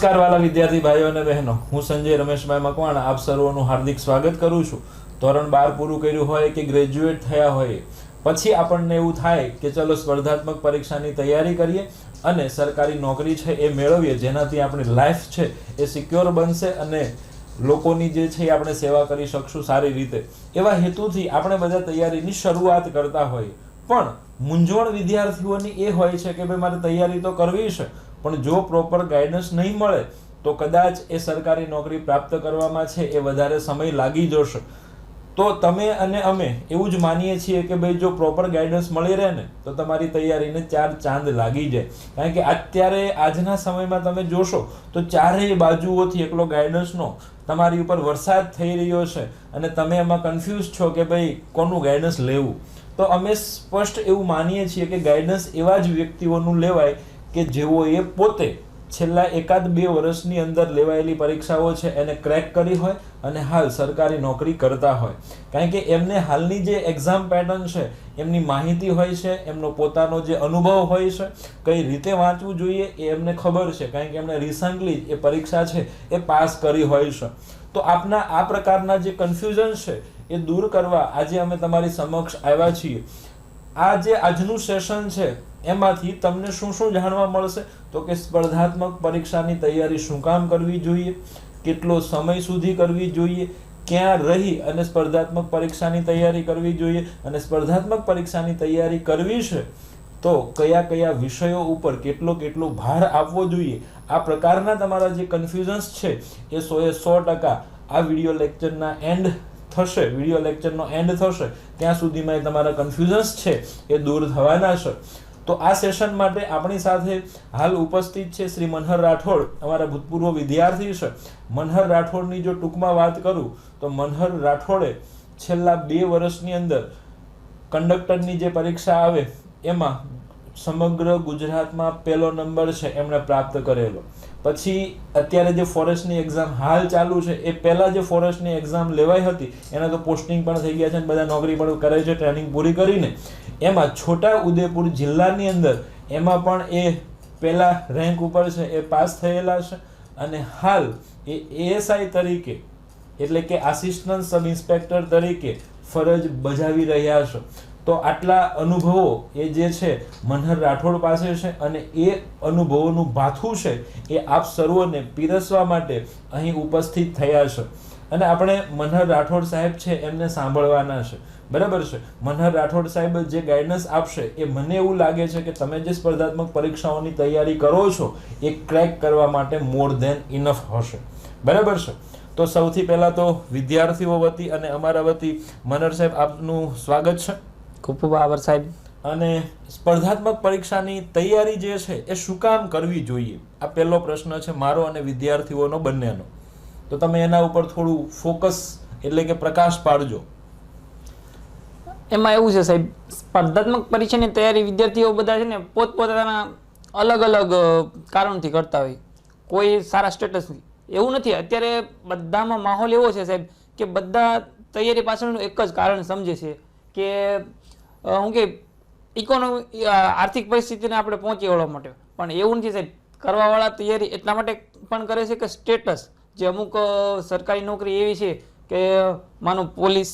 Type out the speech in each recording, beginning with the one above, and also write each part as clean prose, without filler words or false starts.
નમસ્કાર વાલા વિદ્યાર્થી ભાઈઓ અને બહેનો, હું સંજય રમેશભાઈ મકવાણા આપ સર્વનું હાર્દિક સ્વાગત કરું છું. ધોરણ 12 પૂરું કર્યું હોય કે ગ્રેજ્યુએટ થયા હોય પછી આપણને એવું થાય કે ચલો સ્પર્ધાત્મક પરીક્ષાની તૈયારી કરીએ અને સરકારી નોકરી છે એ મેળવીએ, જેનાથી આપણી લાઈફ છે એ સિક્યોર બનશે અને લોકોની જે છે એ આપણે સેવા કરી શકશું સારી રીતે. એવા હેતુથી આપણે બધા તૈયારીની શરૂઆત કરતા હોઈએ, પણ મૂંઝવણ વિદ્યાર્થીઓની એ હોય છે કે ભાઈ મારે તૈયારી તો કરવી છે, પણ જો પ્રોપર ગાઈડન્સ નહીં મળે તો કદાચ એ સરકારી નોકરી પ્રાપ્ત કરવામાં છે એ વધારે સમય લાગી જશે. તો તમે અને અમે એવું જ માનીએ છીએ કે ભાઈ જો પ્રોપર ગાઈડન્સ મળી રહે ને તો તમારી તૈયારીને 4 ચાંદ લાગી જાય. કારણ કે અત્યારે આજના સમયમાં તમે જોશો તો ચારેય બાજુઓથી એકલો ગાઈડન્સનો તમારી ઉપર વરસાદ થઈ રહ્યો છે અને તમે એમાં કન્ફ્યુઝ છો કે ભાઈ કોનું ગાઈડન્સ લેવું. તો અમે સ્પષ્ટ એવું માનીએ છીએ કે ગાઈડન્સ એવા જ વ્યક્તિઓનું લેવાય કે જેઓએ પોતે છેલ્લા 1-2 વર્ષની અંદર લેવાયેલી પરીક્ષાઓ છે એને ક્રેક કરી હોય અને હાલ સરકારી નોકરી કરતા હોય. કારણ કે એમને હાલની જે એક્ઝામ પેટર્ન છે એમની માહિતી હોય છે, એમનો પોતાનો જે અનુભવ હોય છે, કઈ રીતે વાંચવું જોઈએ એ એમને ખબર છે, કારણ કે એમણે રિસન્ટલી એ પરીક્ષા છે એ પાસ કરી હોય છે. તો આપના આ પ્રકારના જે કન્ફ્યુઝન છે એ દૂર કરવા આજે અમે તમારી સમક્ષ આવ્યા છીએ. આ જે આજનું સેશન છે એમાંથી તમને શું શું જાણવા મળશે તો કે સ્પર્ધાત્મક પરીક્ષાની તૈયારી શું કામ કરવી જોઈએ, કેટલો સમય સુધી કરવી જોઈએ, ક્યાં રહી અને સ્પર્ધાત્મક પરીક્ષાની તૈયારી કરવી જોઈએ, અને સ્પર્ધાત્મક પરીક્ષાની તૈયારી કરવી છે તો કયા કયા વિષયો ઉપર કેટલો ભાર આપવો જોઈએ. આ પ્રકારના તમારા જે કન્ફ્યુઝન્સ છે એ 100% આ વિડીયો લેક્ચરના વિડીયો લેક્ચરનો એન્ડ થશે ત્યાં સુધીમાં તમારા કન્ફ્યુઝન્સ છે એ દૂર થવાના છે. તો આ સેશન માટે આપણી સાથે હાલ ઉપસ્થિત છે શ્રી મનહર રાઠોડ, અમારા ભૂતપૂર્વ વિદ્યાર્થી છે. મનહર રાઠોડની જો ટૂંકમાં વાત કરું તો મનહર રાઠોડે છેલ્લા 2 વર્ષની અંદર કંડક્ટરની જે પરીક્ષા આવે એમાં સમગ્ર ગુજરાતમાં પહેલો નંબર છે એમણે પ્રાપ્ત કરેલો. પછી અત્યારે જે ફોરેસ્ટની એક્ઝામ હાલ ચાલુ છે એ પહેલાં જે ફોરેસ્ટની એક્ઝામ લેવાઈ હતી એના તો પોસ્ટિંગ પણ થઈ ગયા છે અને બધા નોકરી પણ કરે છે ટ્રેનિંગ પૂરી કરીને. એમાં છોટા ઉદેપુર જિલ્લાની અંદર એમાં પણ એ પહેલા રેન્ક ઉપર છે એ પાસ થયેલા છે અને હાલ એ એએસઆઈ તરીકે એટલે કે આસિસ્ટન્ટ સબ ઇન્સ્પેક્ટર તરીકે ફરજ બજાવી રહ્યા છે. તો આટલા અનુભવો એ જે છે મનહર રાઠોડ પાસે છે અને એ અનુભવોનું ભાથું છે એ આપ સર્વોને પીરસવા માટે અહીં ઉપસ્થિત થયા છે અને આપણે મનહર રાઠોડ સાહેબ છે એમને સાંભળવાના છે. બરાબર છે. મનહર રાઠોડ સાહેબ જે ગાઈડન્સ આપશે એ મને એવું લાગે છે કે તમે જે સ્પર્ધાત્મક પરીક્ષાઓની તૈયારી કરો છો એ ક્રેક કરવા માટે મોર ધેન ઇનફ હશે. બરાબર છે. તો સૌથી પહેલાં તો વિદ્યાર્થીઓ વતી અને અમારા વતી મનહર સાહેબ આપનું સ્વાગત છે. ખૂબ ખૂબ આભાર સાહેબ. અને સ્પર્ધાત્મક પરીક્ષાની તૈયારી જે છે એ શું કામ કરવી જોઈએ, આ પહેલો પ્રશ્ન છે મારો અને વિદ્યાર્થીઓનો બંનેનો. તો તમે એના ઉપર થોડું ફોકસ એટલે કે પ્રકાશ પાડજો. એમાં એવું છે સાહેબ, સ્પર્ધાત્મક પરીક્ષાની તૈયારી વિદ્યાર્થીઓ બધા છે ને પોતપોતાના અલગ અલગ કારણથી કરતા હોય. કોઈ સારા સ્ટેટસથી એવું નથી. અત્યારે બધામાં માહોલ એવો છે સાહેબ કે બધા તૈયારી પાછળનું એક જ કારણ સમજે છે કે શું કે ઇકોનોમી આર્થિક પરિસ્થિતિને આપણે પહોંચી વળવા માટે. પણ એવું નથી સાહેબ. કરવાવાળા તૈયારી એટલા માટે પણ કરે છે કે સ્ટેટસ, જે અમુક સરકારી નોકરી એવી છે કે માનો પોલીસ,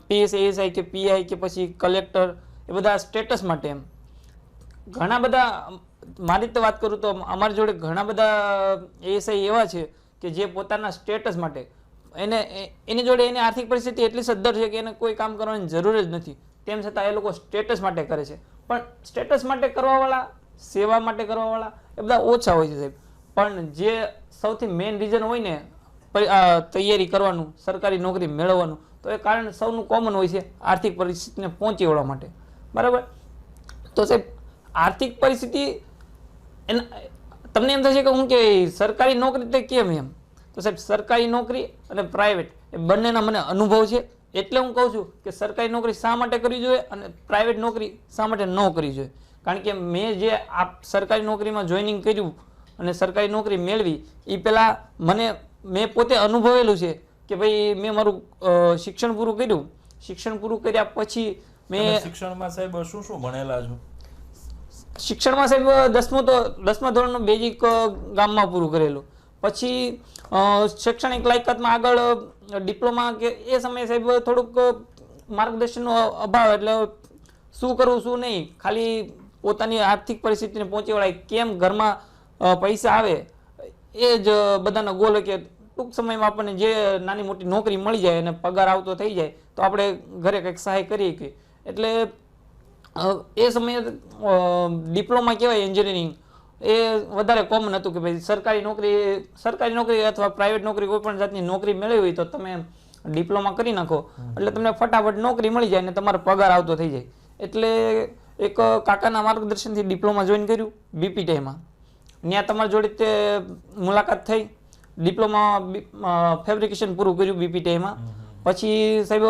પીએસ, એએસઆઈ કે પીઆઈ કે પછી કલેક્ટર, એ બધા સ્ટેટસ માટે. એમ ઘણા બધા, મારી રીતે વાત કરું તો અમારી જોડે ઘણા બધા એએસઆઈ એવા છે કે જે પોતાના સ્ટેટસ માટે એની જોડે એની આર્થિક પરિસ્થિતિ એટલી સદ્ધર છે કે એને કોઈ કામ કરવાની જરૂર જ નથી, તેમ છતાં એ લોકો સ્ટેટસ માટે કરે છે. પણ સ્ટેટસ માટે કરવાવાળા, સેવા માટે કરવાવાળા એ બધા ઓછા હોય છે સાહેબ. પણ જે સૌથી મેઇન રીઝન હોય ને તૈયારી કરવાનું, સરકારી નોકરી મેળવવાનું, તો એ કારણ સૌનું કોમન હોય છે, આર્થિક પરિસ્થિતિને પહોંચી વળવા માટે. બરાબર. તો સાહેબ આર્થિક પરિસ્થિતિ તમને એમ થશે કે હું કે સરકારી નોકરી તે કેમ એમ. તો સાહેબ સરકારી નોકરી અને પ્રાઇવેટ એ બંનેના મને અનુભવ છે, એટલે હું કહું છું કે સરકારી નોકરી શા માટે કરવી જોઈએ અને પ્રાઇવેટ નોકરી શા માટે ન કરવી જોઈએ. કારણ કે મેં જે સરકારી નોકરીમાં જોઈનિંગ કર્યું અને સરકારી નોકરી મેળવી એ પહેલાં મેં પોતે અનુભવેલું છે કે ભાઈ મેં મારું શિક્ષણ પૂરું કર્યું. શિક્ષણ પૂરું કર્યા પછી મેં શિક્ષણમાં સાહેબ શું ભણેલા છો? શિક્ષણમાં સાહેબ દસમા ધોરણનું બેઝિક ગામમાં પૂરું કરેલું. પછી શૈક્ષણિક લાયકાતમાં આગળ ડિપ્લોમા કે એ સમયે સાહેબ થોડુંક માર્ગદર્શનનો અભાવ, એટલે શું કરવું શું નહીં, ખાલી પોતાની આર્થિક પરિસ્થિતિને પહોંચી વળાય, કેમ ઘરમાં પૈસા આવે એ જ બધાનો ગોલ હોય કે ટૂંક સમયમાં આપણને જે નાની મોટી નોકરી મળી જાય અને પગાર આવતો થઈ જાય તો આપણે ઘરે કંઈક સહાય કરીએ કે. એટલે એ સમયે ડિપ્લોમા કહેવાય એન્જિનિયરિંગ એ વધારે કોમન હતું કે ભાઈ સરકારી નોકરી અથવા પ્રાઇવેટ નોકરી કોઈ પણ જાતની નોકરી મેળવી હોય તો તમે ડિપ્લોમા કરી નાખો એટલે તમને ફટાફટ નોકરી મળી જાય અને તમારો પગાર આવતો થઈ જાય. એટલે એક કાકાના માર્ગદર્શનથી ડિપ્લોમા જોઈન કર્યું બીપીટીમાં. ત્યાં તમારી જોડે તે મુલાકાત થઈ, ડિપ્લોમા ફેબ્રિકેશન પૂરું કર્યું બીપીટીમાં. પછી સાહેબ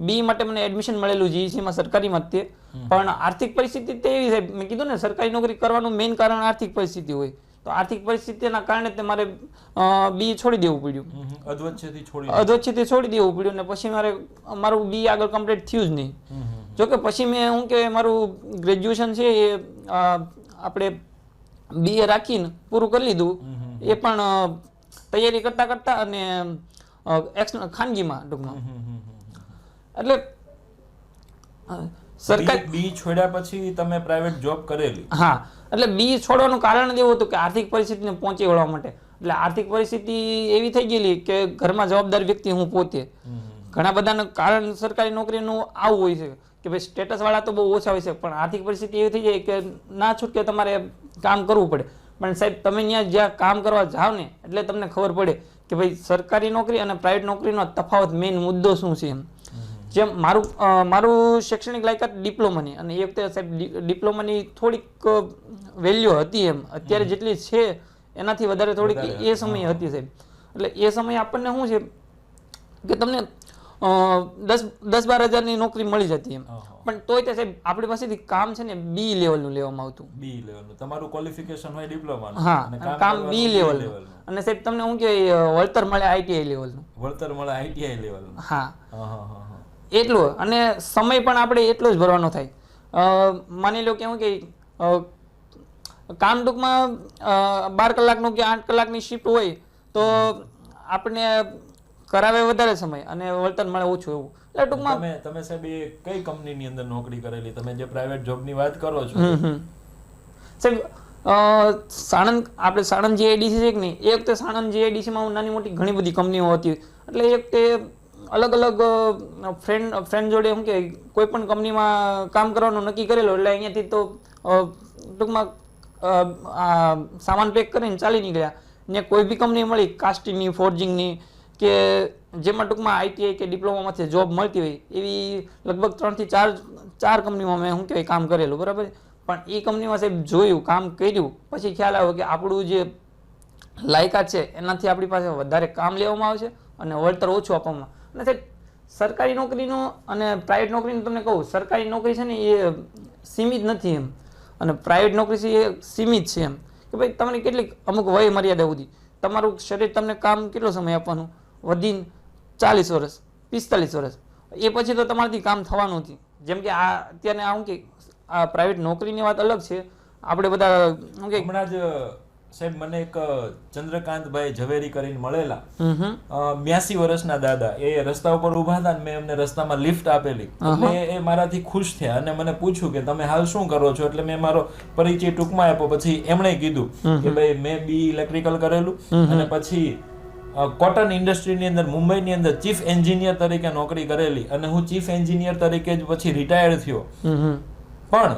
બી માટે મને એડમિશન મળેલું જીઈસીમાં સરકારીમાં જ તે, પણ આર્થિક પરિસ્થિતિ તે એવી સાહેબ, મેં કીધું ને સરકારી નોકરી કરવાનું મેઇન કારણ આર્થિક પરિસ્થિતિ હોય, તો આર્થિક પરિસ્થિતિના કારણે તે મારે બી છોડી દેવું પડ્યું, અધવચ્ચેથી છોડી દેવું પડ્યું. ને પછી મારું બી આગળ કમ્પ્લીટ થયું જ નહીં. જોકે પછી મેં શું કે મારું ગ્રેજ્યુએશન છે એ આપણે બીએ રાખીને પૂરું કરી લીધું. એ પણ તૈયારી કરતા કરતા અને ખાનગીમાં ટૂંકમાં. એટલે સરકાર બી છોડ્યા પછી તમે પ્રાઇવેટ જોબ કરેલી? હા, એટલે બી છોડવાનું કારણ એવું હતું કે આર્થિક પરિસ્થિતિને પહોંચી વળવા માટે. એટલે આર્થિક પરિસ્થિતિ એવી થઈ ગયેલી કે ઘરમાં જવાબદાર વ્યક્તિ હું પોતે. ઘણા બધાનું કારણ સરકારી નોકરીનું આવું હોય છે કે ભાઈ સ્ટેટસ વાળા તો બહુ ઓછા હોય છે, પણ આર્થિક પરિસ્થિતિ એવી થઈ જાય કે ના છૂટકે તમારે કામ કરવું પડે. પણ સાહેબ તમે જ્યાં કામ કરવા જાઓ ને એટલે તમને ખબર પડે કે ભાઈ સરકારી નોકરી અને પ્રાઇવેટ નોકરીનો તફાવત મેઇન મુદ્દો શું છે. એમ જેમ મારું શૈક્ષણિક લાયકાત ડિપ્લોમાની, અને એ વખતે સાહેબ ડિપ્લોમાની થોડીક વેલ્યુ હતી, એમ અત્યારે જેટલી છે એનાથી વધારે થોડીક એ સમયે હતી સાહેબ. એટલે એ સમયે આપણને શું છે કે તમને 10-12 હજારની નોકરી મળી જતી એમ, પણ તોય તે સાહેબ આપણી પાસેથી કામ છે ને બી લેવલનું લેવામાં આવતું. બી લેવલનું તમારું ક્વોલિફિકેશન હોય ડિપ્લોમાનું? હા, કામ બી લેવલનું. અને સાહેબ તમને શું કે વળતર મળે આઈટીઆઈ લેવલનું. વળતર મળે આઈટીઆઈ લેવલનું? હા, એટલું. અને સમય પણ આપણે એટલો જ ભરવાનો થાય. માની લો કે શું કે કામ ટૂંકમાં 12 કલાકનું કે 8 કલાકની શિફ્ટ હોય તો આપણે કરાવે વધારે સમય અને વળતર મળે ઓછું એવું. એટલે ટૂંકમાં તમે સાહેબ એ કઈ કંપનીની અંદર નોકરી કરેલી? તમે જે પ્રાઇવેટ જોબની વાત કરો છો સાહેબ, સાણંદ જીઆઈડીસી છે કે નહીં, એ વખતે સાણંદ જીઆઈડીસીમાં નાની મોટી ઘણી બધી કંપનીઓ હતી. એટલે એ વખતે અલગ અલગ ફ્રેન્ડ જોડે શું કે કોઈ પણ કંપનીમાં કામ કરવાનું નક્કી કરેલું. એટલે અહીંયાથી તો ટૂંકમાં સામાન પેક કરીને ચાલી નીકળ્યા ને કોઈ બી કંપની મળી કાસ્ટિંગની, ફોર્જિંગની કે જેમાં ટૂંકમાં આઈટીઆઈ કે ડિપ્લોમામાંથી જોબ મળતી હોય એવી લગભગ 3 થી 4 કંપનીમાં મેં શું કહેવાય કામ કરેલું, બરાબર. પણ એ કંપનીમાં સાહેબ જોયું, કામ કર્યું, પછી ખ્યાલ આવ્યો કે આપણું જે લાયકાત છે એનાથી આપણી પાસે વધારે કામ લેવામાં આવે છે અને વળતર ઓછું આપવામાં. અને સાહેબ સરકારી નોકરીનું અને પ્રાઇવેટ નોકરીનું તમને કહું, સરકારી નોકરી છે ને એ સીમિત નથી એમ, અને પ્રાઇવેટ નોકરી છે એ સીમિત છે એમ કે ભાઈ તમને કેટલીક અમુક વય મર્યાદા સુધી તમારું શરીર તમને કામ કેટલો સમય આપવાનું, વધીને 40 વર્ષ 45 વર્ષ, એ પછી તો તમારાથી કામ થવાનું નથી. જેમ કે અત્યારે શું કે આ પ્રાઇવેટ નોકરીની વાત અલગ છે. આપણે બધા શું કે હમણાં જ સાહેબ મને એક ચંદ્રકાંતભાઈ ઝવેરી કરીને મળેલા, 82 વર્ષના દાદા. એ રસ્તા ઉપર ઉભા હતા ને મેં એમને રસ્તામાં લિફ્ટ આપેલી, એટલે એ મારાથી ખુશ થયા અને મને પૂછ્યું કે તમે હાલ શું કરો છો. એટલે મેં મારો પરિચય ટૂંકમાં આપ્યો. પછી એમણે કીધું કે ભાઈ મેં બી ઇલેક્ટ્રિકલ કરેલું અને પછી કોટન ઇન્ડસ્ટ્રીની અંદર મુંબઈની અંદર ચીફ એન્જિનિયર તરીકે નોકરી કરેલી, અને હું ચીફ એન્જિનિયર તરીકે જ પછી રિટાયર્ડ થયો. પણ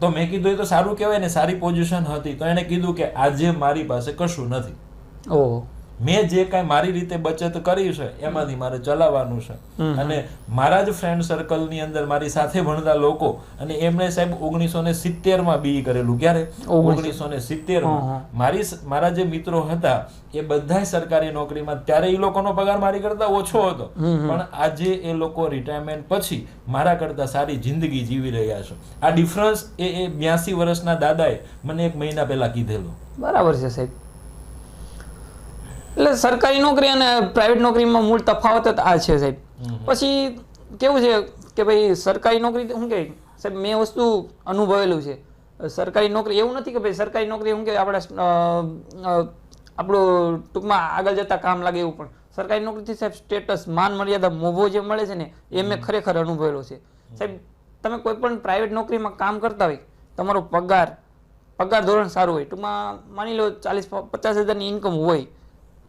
તો મેં કીધું એ તો સારું કહેવાય ને, સારી પોઝિશન હતી. તો એને કીધું કે આજે મારી પાસે કશું નથી, મેં જે કાંઈ મારી રીતે બચત કરી છે એમાંથી મારે ચલાવવાનું છે. અને મારા જ ફ્રેન્ડ સર્કલની અંદર મારી સાથે ભણતા લોકો, અને એમણે સાહેબ 1970માં બી કરેલું. ક્યારે? 1970માં. મારા જે મિત્રો હતા એ બધા સરકારી નોકરીમાં. ત્યારે એ લોકોનો પગાર મારી કરતા ઓછો હતો, પણ આજે એ લોકો રિટાયરમેન્ટ પછી મારા કરતા સારી જિંદગી જીવી રહ્યા છે. આ ડિફરન્સ એ 82 વર્ષના દાદાએ મને 1 મહિના પહેલા કીધેલું. બરાબર છે સાહેબ. એટલે સરકારી નોકરી અને પ્રાઇવેટ નોકરીમાં મૂળ તફાવત જ આ છે સાહેબ. પછી કેવું છે કે ભાઈ સરકારી નોકરી શું કહે સાહેબ, મેં વસ્તુ અનુભવેલું છે સરકારી નોકરી એવું નથી કે ભાઈ સરકારી નોકરી શું કે આપણું ટૂંકમાં આગળ જતા કામ લાગે એવું, પણ સરકારી નોકરીથી સાહેબ સ્ટેટસ, માન મર્યાદા, મોભો જે મળે છે ને એ મેં ખરેખર અનુભવેલો છે સાહેબ. તમે કોઈ પણ પ્રાઇવેટ નોકરીમાં કામ કરતા હોય, તમારો પગાર ધોરણ સારું હોય, ટૂંકમાં માની લો 40-50 હજારની ઇન્કમ હોય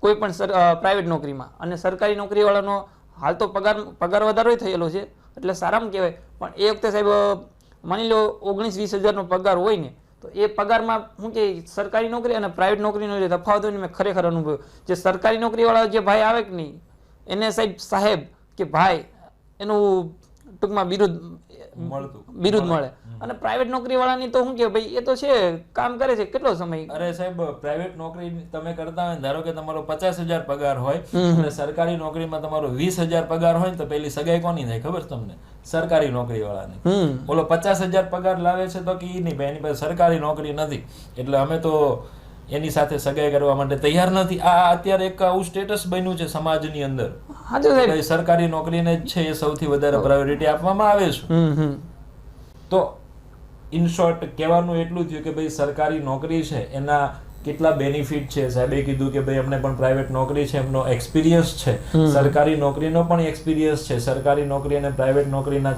કોઈ પણ પ્રાઇવેટ નોકરીમાં, અને સરકારી નોકરીવાળાનો હાલ તો પગાર વધારો થયેલો છે એટલે સારામાં કહેવાય, પણ એ વખતે સાહેબ માની લો 19-20 હજારનો પગાર હોય ને, તો એ પગારમાં શું કે સરકારી નોકરી અને પ્રાઇવેટ નોકરીનો જે તફાવત હોય ને મેં ખરેખર અનુભવ્યો. જે સરકારી નોકરીવાળા જે ભાઈ આવે કે નહીં એને સાહેબ કે ભાઈ એનું ટૂંકમાં બિરુદ મળે, અને પ્રાઇવેટ નોકરી વાળાની તો શું કે ભાઈ એ તો છે કામ કરે છે કેટલો સમય. અરે સાહેબ, પ્રાઇવેટ નોકરી તમે કરતા હોય, ધારો કે તમારો 50,000 પગાર હોય અને સરકારી નોકરીમાં તમારો 20,000 પગાર હોય ને, તો પેલી સગાઈ કોની થાય ખબર તમને? સરકારી નોકરી વાળાની. બોલો 50,000 પગાર લાવે છે તો કે નહીં ભાઈ એની પાસે સરકારી નોકરી નથી, એટલે અમે તો એની સાથે સગાઈ કરવા માટે તૈયાર નથી. આ અત્યારે એક આવું સ્ટેટસ બન્યું છે સમાજની અંદર. સરકારી નોકરીને જ છે એ સૌથી વધારે પ્રાયોરિટી આપવામાં આવે છે. તો ઇન શોર્ટ કહેવાનું એટલું થયું કે ભાઈ સરકારી નોકરી છે એના કેટલા બેનિફિટ છે. સાહેબે કીધું કે ભાઈ અમને પણ પ્રાઇવેટ નોકરી છે, એમનો એક્સપિરિયન્સ છે, સરકારી નોકરીનો પણ એક્સપિરિયન્સ છે. સરકારી નોકરી અને પ્રાઇવેટ નોકરીના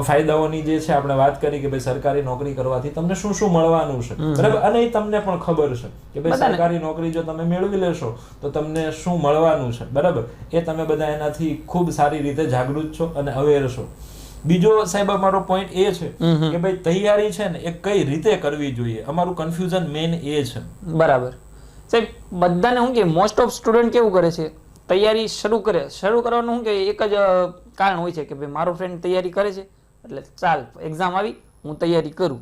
ફાયદાઓની જે છે આપણે વાત કરી કે ભાઈ સરકારી નોકરી કરવાથી તમને શું શું મળવાનું છે, બરાબર, અને એ તમને પણ ખબર છે કે ભાઈ સરકારી નોકરી જો તમે મેળવી લેશો તો તમને શું મળવાનું છે, બરાબર. એ તમે બધા એનાથી ખૂબ સારી રીતે જાગૃત છો અને અવેર છો. બીજો સાહેબ અમારો પોઈન્ટ એ છે કે ભાઈ તૈયારી છે ને એ કઈ રીતે કરવી જોઈએ, અમારું કન્ફ્યુઝન મેઇન એ છે. બરાબર સાહેબ, બધાને શું કે મોસ્ટ ઓફ સ્ટુડન્ટ કેવું કરે છે, તૈયારી શરૂ કરવાનું શું કે એક જ કારણ હોય છે કે ભાઈ મારો ફ્રેન્ડ તૈયારી કરે છે એટલે ચાલ એક્ઝામ આવી હું તૈયારી કરું.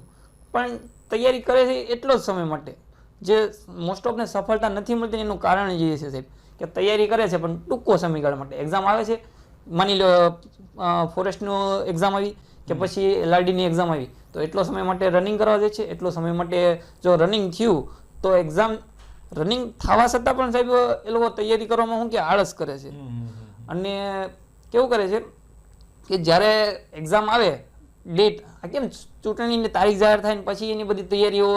પણ તૈયારી કરે છે એટલો જ સમય માટે, જે મોસ્ટ ઓફને સફળતા નથી મળતી એનું કારણ એ છે સાહેબ કે તૈયારી કરે છે પણ ટૂંકો સમયગાળા માટે. એક્ઝામ આવે છે, માની લો ફોરેસ્ટનું એક્ઝામ આવી કે પછી LRDની એક્ઝામ આવી, તો એટલો સમય માટે રનિંગ કરવા જાય છે. એટલો સમય માટે જો રનિંગ થયું તો એક્ઝામ રનિંગ થવા છતાં પણ સાહેબ એ લોકો તૈયારી કરવામાં શું કે આળસ કરે છે. અને કેવું કરે છે કે જ્યારે એક્ઝામ આવે ડેટ, કેમ ચૂંટણીની તારીખ જાહેર થાય ને પછી એની બધી તૈયારીઓ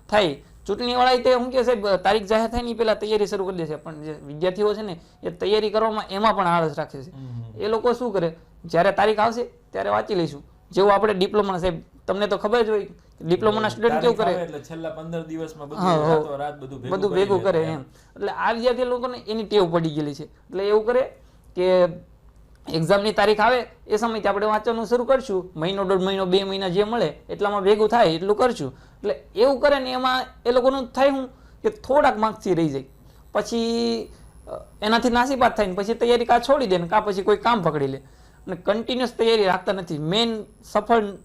થાય, ચૂંટણી વાળા તે શું કે સાહેબ તારીખ જાહેર થાય ને પહેલા તૈયારી શરૂ કરી દે છે. પણ જે વિદ્યાર્થીઓ છે ને એ તૈયારી કરવામાં એમાં પણ આળસ રાખે છે. એ લોકો શું કરે, જ્યારે તારીખ આવશે ત્યારે વાંચી લઈશું. જેવું આપણે ડિપ્લોમા સાહેબ તમને તો ખબર જ હોય, ડિપ્લોમાના સ્ટુડન્ટ કેવું કરે એટલે છેલ્લા 15 દિવસમાં બધું ભેગું કરે એમ. એટલે આ વિદ્યાર્થી લોકોને એની ટેવ પડી ગયેલી છે. એટલે એવું કરે કે એક્ઝામની તારીખ આવે એ સમયથી આપણે વાંચવાનું શરૂ કરશું, મહિનો 1.5 મહિનો 2 મહિના જે મળે એટલામાં ભેગું થાય એટલું કરશું. એટલે એવું કરે ને એમાં એ લોકોનું થાય શું કે થોડાક માર્ક્સથી રહી જાય, પછી એનાથી નાસીપાત થાય ને પછી તૈયારી કાં છોડી દે ને કાં પછી કોઈ કામ પકડી લે, અને કન્ટિન્યુઅસ તૈયારી રાખતા નથી. મેઇન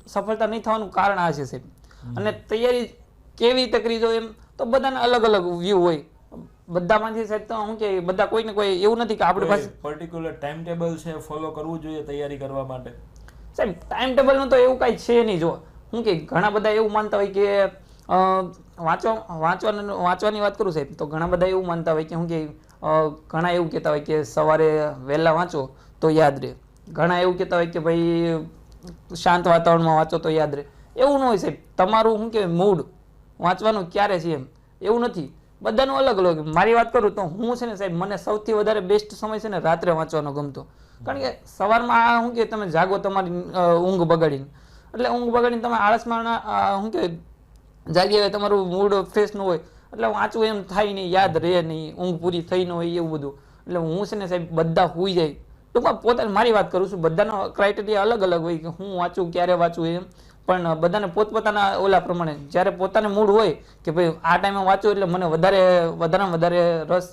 સફળતા નહીં થવાનું કારણ આ છે સાહેબ. અને તૈયારી કેવી રીતે કરી દો એમ તો બધાને અલગ અલગ વ્યૂ હોય બધામાંથી સાહેબ. તો શું કે બધા કોઈને કોઈ એવું નથી કે આપણી પાસે પર્ટિક્યુલર ટાઈમ ટેબલ છે ફોલો કરવું જોઈએ તૈયારી કરવા માટે. સાહેબ ટાઈમ ટેબલનું તો એવું કાંઈ છે નહીં. જો શું કે ઘણા બધા એવું માનતા હોય કે વાંચવાની વાત કરું સાહેબ, તો ઘણા બધા એવું માનતા હોય કે શું કે ઘણા એવું કહેતા હોય કે સવારે વહેલા વાંચો તો યાદ રહે, ઘણા એવું કહેતા હોય કે ભાઈ શાંત વાતાવરણમાં વાંચો તો યાદ રહે. એવું ન હોય સાહેબ. તમારું શું કે મૂડ વાંચવાનું ક્યારે છે એમ એવું નથી, બધાનું અલગ અલગ. મારી વાત કરું તો હું છે ને સાહેબ મને સૌથી વધારે બેસ્ટ સમય છે ને રાત્રે વાંચવાનો ગમતો. કારણ કે સવારમાં શું કે તમે જાગો તમારી ઊંઘ બગાડીને, એટલે ઊંઘ બગાડીને તમે આળસમાં શું કે જાગી હોય, તમારું મૂડ ફ્રેશ ન હોય એટલે વાંચવું એમ થાય નહીં, યાદ રહે નહીં, ઊંઘ પૂરી થઈ ન હોય એવું બધું. એટલે હું છે ને સાહેબ બધા સૂઈ જાય, ટૂંકમાં પોતાની મારી વાત કરું છું, બધાનો ક્રાઇટેરિયા અલગ અલગ હોય કે હું વાંચું ક્યારે વાંચું એમ. પણ બધાને પોતપોતાના ઓલા પ્રમાણે જ્યારે પોતાને મૂડ હોય કે ભાઈ આ ટાઈમે વાંચું એટલે મને વધારે રસ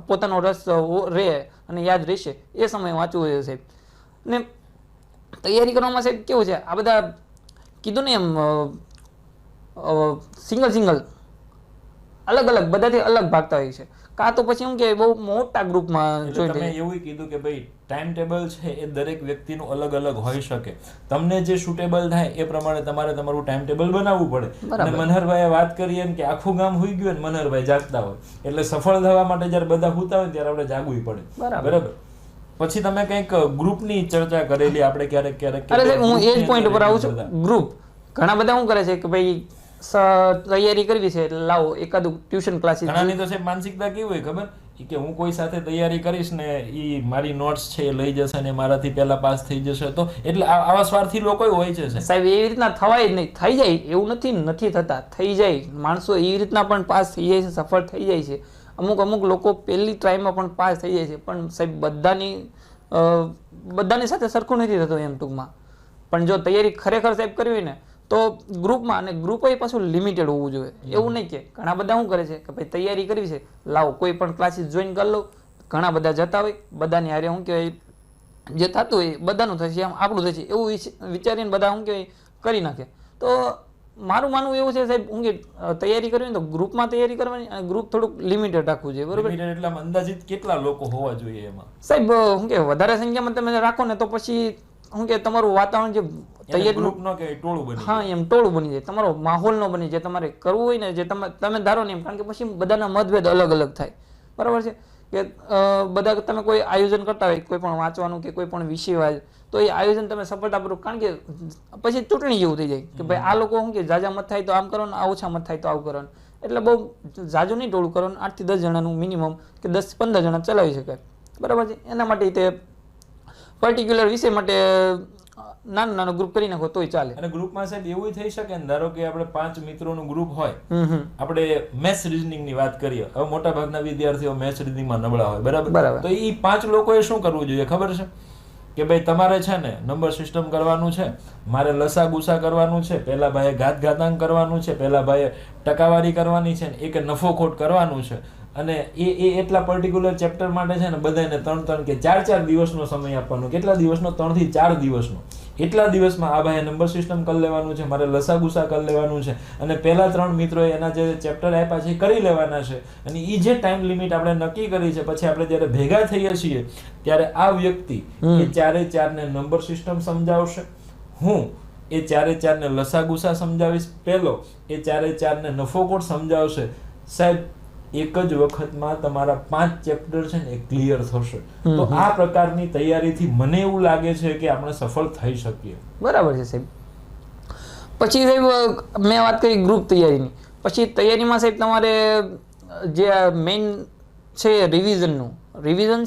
પોતાનો રસ રહે અને યાદ રહેશે એ સમયે વાંચવું હોય સાહેબ. ને તૈયારી કરવામાં સાહેબ કેવું છે, આ બધા કીધું ને એમ સિંગલ અલગ અલગ બધાથી અલગ ભાગતા હોય છે. કાં તો પછી શું કે બહુ મોટા ગ્રુપમાં જોઈ તમે એવું કીધું કે ભાઈ ટાઈમ ટેબલ છે એ દરેક વ્યક્તિનું અલગ અલગ હોઈ શકે. તમને જે સુટેબલ થાય એ પ્રમાણે તમારે તમારું ટાઈમ ટેબલ બનાવવું પડે. અને મનહરભાઈએ વાત કરી એમ કે આખું ગામ સૂઈ ગયું ને મનહરભાઈ જાગતા હોય, એટલે સફળ થવા માટે જ્યારે બધા સૂતા હોય ત્યારે આપણે જાગવું પડે. બરાબર. પછી તમે કંઈક ગ્રુપની ચર્ચા કરેલી આપણે ક્યારેક અરે હું એ જ પોઈન્ટ ઉપર આવું છું. ગ્રુપ ઘણા બધા શું કરે છે કે ભાઈ તૈયારી કરવી છે એટલે લાવો એકાદું ટ્યુશન ક્લાસીસ. ઘણાની તો સાહેબ માનસિકતા કેવી હોય ખબર કે હું કોઈ સાથે તૈયારી કરીશ ને એ મારી નોટ્સ છે એ લઈ જશે ને મારાથી પહેલા પાસ થઈ જશે, તો એટલે આવા સ્વાર્થી લોકો હોય છે સાહેબ. એવી રીતના થવાય જ નહીં. થઈ જાય એવું નથી થતા, થઈ જાય. માણસો એવી રીતના પણ પાસ થઈ જાય છે, સફળ થઈ જાય છે. અમુક લોકો પહેલી ટ્રાયમાં પણ પાસ થઈ જાય છે. પણ સાહેબ બધાની સાથે સરખું નથી થતું એમ ટૂંકમાં. પણ જો તૈયારી ખરેખર સાહેબ કરવી ને તો ગ્રુપમાં, અને ગ્રુપ એ પાછું લિમિટેડ હોવું જોઈએ. એવું નહીં કે ઘણા બધા શું કરે છે કે ભાઈ તૈયારી કરવી છે લાવો કોઈ પણ ક્લાસીસ જોઈન કરી લો. ઘણા બધા જતા હોય, બધાની હારે શું કહેવાય જે થતું હોય બધાનું થશે આમ આપણું થશે એવું વિચારીને બધા શું કહેવાય કરી નાખે. તો મારું માનવું એવું છે સાહેબ હું કે તૈયારી કરવી તો ગ્રુપમાં તૈયારી કરવાની, અને ગ્રુપ થોડુંક લિમિટેડ રાખવું જોઈએ. બરોબર? એટલે અંદાજિત કેટલા લોકો હોવા જોઈએ એમાં સાહેબ? શું કે વધારે સંખ્યામાં તમે રાખો ને તો પછી શું કે તમારું વાતાવરણ જે ગ્રુપ નો કે ટોળું બની હા એમ ટોળું બની જાય, તમારો માહોલ નો બની જાય. તમારે કરવું હોય ને જે તમે ધારો ને એમ, કારણ કે પછી બધાના મતભેદ અલગ અલગ થાય. બરાબર છે કે બધા તમે કોઈ આયોજન કરતા હોય કોઈ પણ વાંચવાનું કે કોઈ પણ વિષય હોય તો એ આયોજન તમે સફળતાપૂર્વક, કારણ કે પછી ચૂંટણી જેવું થઈ જાય કે ભાઈ આ લોકો શું કે જાજા મત થાય તો આમ કરવાનું, આ ઓછા મત થાય તો આવું કરવાનું. એટલે બહુ જાજુ નહીં ટોળું કરવાનું, 8 થી 10 જણાનું મિનિમમ કે 10 થી 15 જણા ચલાવી શકાય. બરાબર છે? એના માટે તે પર્ટિક્યુલર વિષય માટે નાનું ગ્રુપ કરી નાખો તોય ચાલે. અને ગ્રુપમાં સાહેબ એવું થઈ શકે ને, ધારો કે આપણે 5 મિત્રોનું ગ્રુપ હોય, આપણે મેથ્સ રીઝનિંગ ની વાત કરીએ. હવે મોટા ભાગના વિદ્યાર્થીઓ મેથ્સ રીઝનિંગમાં નબળા હોય. બરાબર? તો એ 5 લોકોએ શું કરવું જોઈએ ખબર છે કે ભાઈ તમારે છે ને નંબર સિસ્ટમ કરવાનું છે, મારે લસા ગુસા કરવાનું છે, પેલા ભાઈએ ઘાતાંક કરવાનું છે, પેલા ભાઈએ ટકાવારી કરવાની છે, ને એક નફો ખોટ કરવાનું છે. અને એ એટલા પર્ટિક્યુલર ચેપ્ટર માટે છે ને બધાને 3 કે 4 દિવસનો સમય આપવાનો. કેટલા દિવસનો? 3 થી 4 દિવસનો. એટલા દિવસમાં આ ભાઈએ નંબર સિસ્ટમ કરી લેવાનું છે, મારે લસા ગુસા કરી લેવાનું છે, અને પહેલા 3 મિત્રોએ એના જે ચેપ્ટર આપ્યા છે કરી લેવાના છે. અને એ જે ટાઈમ લિમિટ આપણે નક્કી કરી છે, પછી આપણે જ્યારે ભેગા થઈએ છીએ ત્યારે આ વ્યક્તિ એ 4 ને નંબર સિસ્ટમ સમજાવશે, હું એ 4 ને લસા ગુસા સમજાવીશ, પેલો એ 4 ને નફો ખોટ સમજાવશે. સાહેબ એક જ વખતમાં તમારા 5 ચેપ્ટર છે ને એ ક્લિયર થશે. તો આ પ્રકારની તૈયારીથી મને એવું લાગે છે કે આપણે સફળ થઈ શકીએ. બરાબર છે સાહેબ. પછી સાહેબ મેં વાત કરી ગ્રુપ તૈયારીની. પછી તૈયારીમાં સાહેબ તમારે જે મેઇન છે રિવિઝન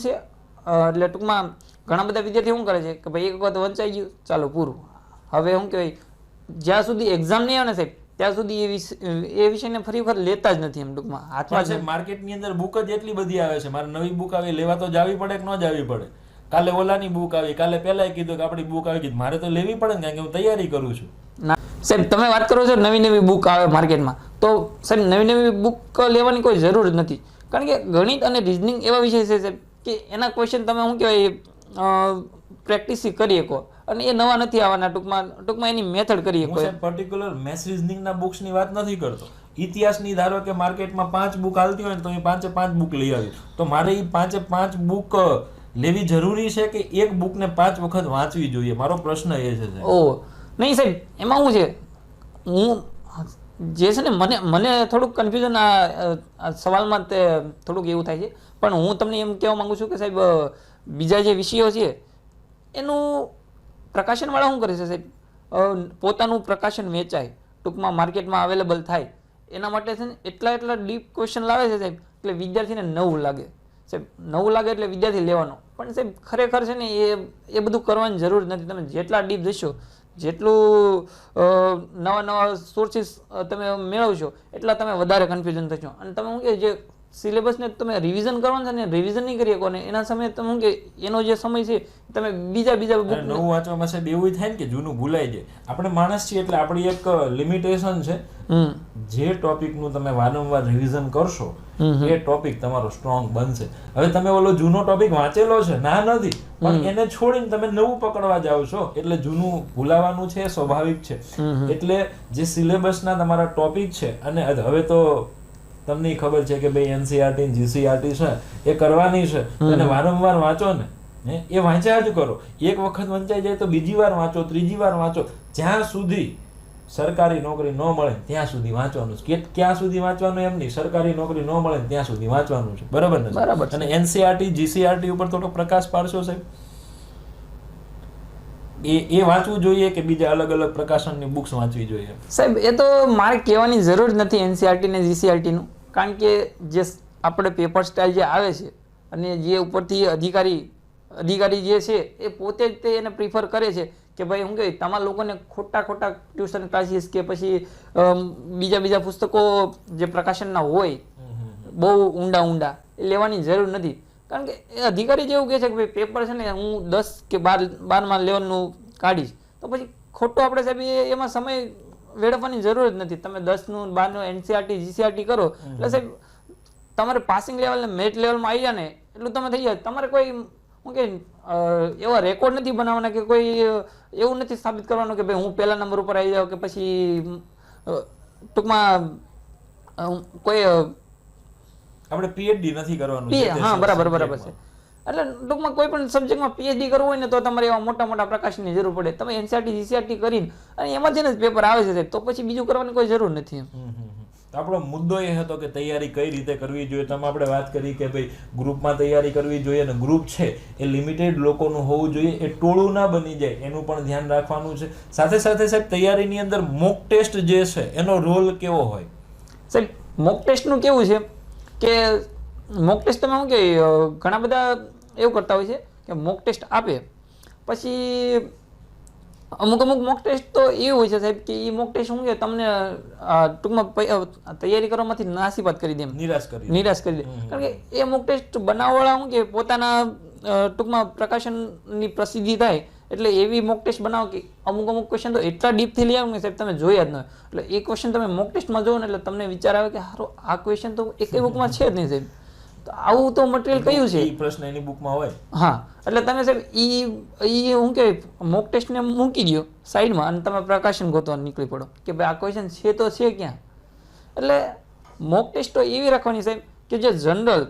છે. એટલે ટૂંકમાં ઘણા બધા વિદ્યાર્થીઓ શું કરે છે કે ભાઈ એક વખત વંચાઈ ગયું ચાલો પૂરું. હવે શું કહેવાય જ્યાં સુધી એક્ઝામ નહીં આવે ને સાહેબ ત્યાં સુધી એ વિષયને ફરી વખત લેતા જ નથી એમ ટૂંકમાં. હાથમાં છે માર્કેટની અંદર બુક જ એટલી બધી આવે છે, મારે નવી બુક આવી લેવા તો જાવી પડે કે ન જાવી પડે? કાલે ઓલાની બુક આવી, કાલે પહેલા કીધું કે આપણી બુક આવી ગઈ, મારે તો લેવી પડે ને કારણ કે હું તૈયારી કરું છું. ના સાહેબ તમે વાત કરો છો નવી બુક આવે માર્કેટમાં, તો સાહેબ નવી બુક લેવાની કોઈ જરૂર જ નથી. કારણ કે ગણિત અને રિઝનિંગ એવા વિષય છે સાહેબ કે એના ક્વેશ્ચન તમે શું કહેવાય પ્રેક્ટિસ કરી શકો, અને એ નવા નથી આવવાના. ટૂંકમાં એની મેથડ કરી શકો. હું પર્ટિક્યુલર મેથ્સ રીઝનિંગ ના બુક્સ ની વાત નથી કરતો. ઇતિહાસની ધારો કે માર્કેટમાં 5 બુક હાલતી હોય ને તો એ 5 બુક લઈ આવી, તો મારે એ 5 બુક લેવી જરૂરી છે કે એક બુકને 5 વખત વાંચવી જોઈએ? મારો પ્રશ્ન એ છે. ઓ નહીં સાહેબ, એમાં શું છે હું જે છે ને મને થોડુંક કન્ફ્યુઝન આ સવાલમાં તે થોડુંક એવું થાય છે. પણ હું તમને એમ કહેવા માંગુ છું કે સાહેબ બીજા જે વિષયો છે એનું પ્રકાશનવાળા શું કરે છે સાહેબ, પોતાનું પ્રકાશન વેચાય, ટૂંકમાં માર્કેટમાં અવેલેબલ થાય, એના માટે છે ને એટલા ડીપ ક્વેશ્ચન લાવે છે સાહેબ એટલે વિદ્યાર્થીને નવું લાગે. સાહેબ નવું લાગે એટલે વિદ્યાર્થી લેવાનો. પણ સાહેબ ખરેખર છે ને એ બધું કરવાની જરૂર નથી. તમે જેટલા ડીપ જશો, જેટલું નવા સોર્સિસ તમે મેળવશો એટલા તમે વધારે કન્ફ્યુઝન થશો. અને તમે શું કે જે સિલેબસને તમે રિવિઝન કરવાનું છે ને રિવિઝન નહીં કરી શકો ને એના સમયે તમે શું કે એનો જે સમય છે તમે બીજા બુક નવું વાંચવામાં સાહેબ એવું થાય ને કે જૂનું ભૂલાઈ જાય. આપણે માણસ છીએ એટલે આપણી એક લિમિટેશન છે. જે ટોપિકનું તમે વારંવાર રિવિઝન કરશો એ ટોપિક તમારો સ્ટ્રોંગ બનશે. હવે તમે ઓલો જૂનો ટોપિક વાંચેલો છે ના નથી, પણ એને છોડીને તમે નવું પકડવા જાઓ છો એટલે જૂનું ભૂલાવાનું છે, સ્વાભાવિક છે. એટલે જે સિલેબસના તમારા ટોપિક છે, અને હવે તો તમને ખબર છે કે ભાઈ NCERT GCERT છે એ કરવાની છે, અને વારંવાર વાંચો ને એ વાંચ્યા જ કરો. એક વખત વંચાઈ જાય તો બીજી વાર વાંચો, ત્રીજી વાર વાંચો, જ્યાં સુધી સરકારી નોકરી ન મળે ત્યાં સુધી વાંચવાનું છે. ક્યાં સુધી વાંચવાનું એમ નહીં, સરકારી નોકરી ન મળે ત્યાં સુધી વાંચવાનું છે. બરાબર ને? બરાબર. અને NCERT GCERT ઉપર થોડો પ્રકાશ પાડશો સાહેબ? એ વાંચવું જોઈએ કે બીજા અલગ અલગ પ્રકાશનની બુક્સ વાંચવી જોઈએ? સાહેબ એ તો મારે કહેવાની જરૂર જ નથી એનસીઆરટી ને જીસીઆરટીનું, કારણ કે જે આપણે પેપર સ્ટાઇલ જે આવે છે અને જે ઉપરથી અધિકારી જે છે એ પોતે જ તે એને પ્રિફર કરે છે કે ભાઈ શું કહે તમારા લોકોને ખોટા ટ્યુશન ક્લાસીસ કે પછી બીજા પુસ્તકો જે પ્રકાશનના હોય બહુ ઊંડા એ લેવાની જરૂર નથી. કારણ કે એ અધિકારી જેવું કહે છે કે ભાઈ પેપર છે ને હું 10 કે 12માં લેવલનું કાઢીશ, તો પછી ખોટું આપણે સાહેબ એમાં સમય વેડફવાની જરૂર જ નથી. તમે 10નું 12નું એનસીઆરટી જીસીઆરટી કરો એટલે સાહેબ તમારે પાસિંગ લેવલ ને મેરિટ લેવલમાં આવી જાય ને એટલું તમે થઈ જાય. તમારે કોઈ શું કે એવા રેકોર્ડ નથી બનાવવાના કે કોઈ એવું નથી સાબિત કરવાનું કે ભાઈ હું પહેલા નંબર ઉપર આવી જાઉં કે પછી ટૂંકમાં કોઈ આપણે પીએચડી નથી કરવાનું. હા બરાબર છે. એટલે ટૂંકમાં કોઈ પણ સબ્જેક્ટમાં પીએચડી કરવું હોય ને તો તમારે એવા મોટા પ્રકાશનની જરૂર પડે. તમે એનસીઆરટી જીસીઆરટી કરીને અને એમાંથી જ પેપર આવે છે તો પછી બીજું કરવાની કોઈ જરૂર નથી. તો આપણો મુદ્દો એ હતો કે તૈયારી કઈ રીતે કરવી જોઈએ. તમે આપણે વાત કરી કે ભાઈ ગ્રુપમાં તૈયારી કરવી જોઈએ અને ગ્રુપ છે એ લિમિટેડ લોકોનું હોવું જોઈએ, એ ટોળું ના બની જાય એનું પણ ધ્યાન રાખવાનું છે. સાથે સાહેબ તૈયારીની અંદર મોક ટેસ્ટ જે છે એનો રોલ કેવો હોય? સાહેબ મોક ટેસ્ટનું કેવું છે કે મોક ટેસ્ટ તમે શું કે ઘણા બધા એવું કરતા હોય છે કે મોક ટેસ્ટ આપે પછી અમુક મોક ટેસ્ટ તો એવું હોય છે સાહેબ કે એ મોક ટેસ્ટ શું કે તમને ટૂંકમાં તૈયારી કરવામાંથી નાસીપાત કરી દે, નિરાશ કરી દે. કારણ કે એ મોક ટેસ્ટ બનાવવાળા શું કે પોતાના ટૂંકમાં પ્રકાશનની પ્રસિદ્ધિ થાય એટલે એવી મોક ટેસ્ટ બનાવો કે અમુક ક્વેશ્ચન તો એટલા ડીપથી લઈ આવું ને સાહેબ તમે જોયા જ ન હોય. એટલે એ ક્વેશ્ચન તમે મોક ટેસ્ટમાં જોવો ને એટલે તમને વિચાર આવે કે હારો આ ક્વેશ્ચન તો એક બુકમાં છે જ નહીં સાહેબ, તો આવું તો મટીરિયલ કયું છે? પ્રશ્ન એની બુકમાં હોય. હા એટલે તમે સાહેબ ઈ શું કે મોક ટેસ્ટને મૂકી દો સાઈડમાં અને તમે પ્રકાશન ગોતવા નીકળી પડો કે ભાઈ આ ક્વેશ્ચન છે તો છે ક્યાં. એટલે મોક ટેસ્ટ તો એવી રાખવાની સાહેબ કે જે જનરલ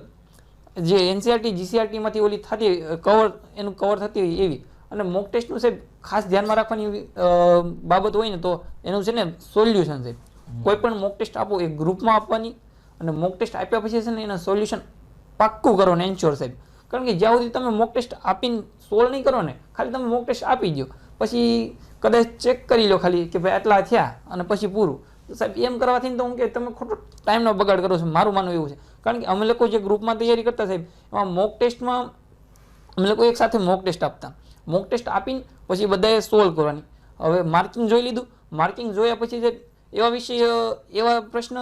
જે એનસીઆરટી જીસીઆરટીમાંથી ઓલી થતી કવર થતી હોય એવી. અને મોક ટેસ્ટનું સાહેબ ખાસ ધ્યાનમાં રાખવાની બાબત હોય ને તો એનું છે ને સોલ્યુશન સાહેબ. કોઈ પણ મોક ટેસ્ટ આપો એ ગ્રુપમાં આપવાની અને મોક ટેસ્ટ આપ્યા પછી છે ને એના સોલ્યુશન પાક્કું કરો ને એન્શ્યોર સાહેબ. કારણ કે જ્યાં સુધી તમે મોક ટેસ્ટ આપીને સોલ્વ નહીં કરો ને ખાલી તમે મોક ટેસ્ટ આપી દો પછી કદાચ ચેક કરી લો ખાલી કે ભાઈ આટલા થયા અને પછી પૂરું. સાહેબ એમ કરવાથી તો હું કે તમે ખોટો ટાઈમનો બગાડ કરો છો, મારું માનવું એવું છે. કારણ કે અમે લોકો જે ગ્રુપમાં તૈયારી કરતા સાહેબ એમાં મોક ટેસ્ટમાં અમે લોકો એક સાથે મોક ટેસ્ટ આપતા. મોક ટેસ્ટ આપીને પછી બધાએ સોલ્વ કરવાની. હવે માર્કિંગ જોઈ લીધું, માર્કિંગ જોયા પછી જે એવા વિષય એવા પ્રશ્ન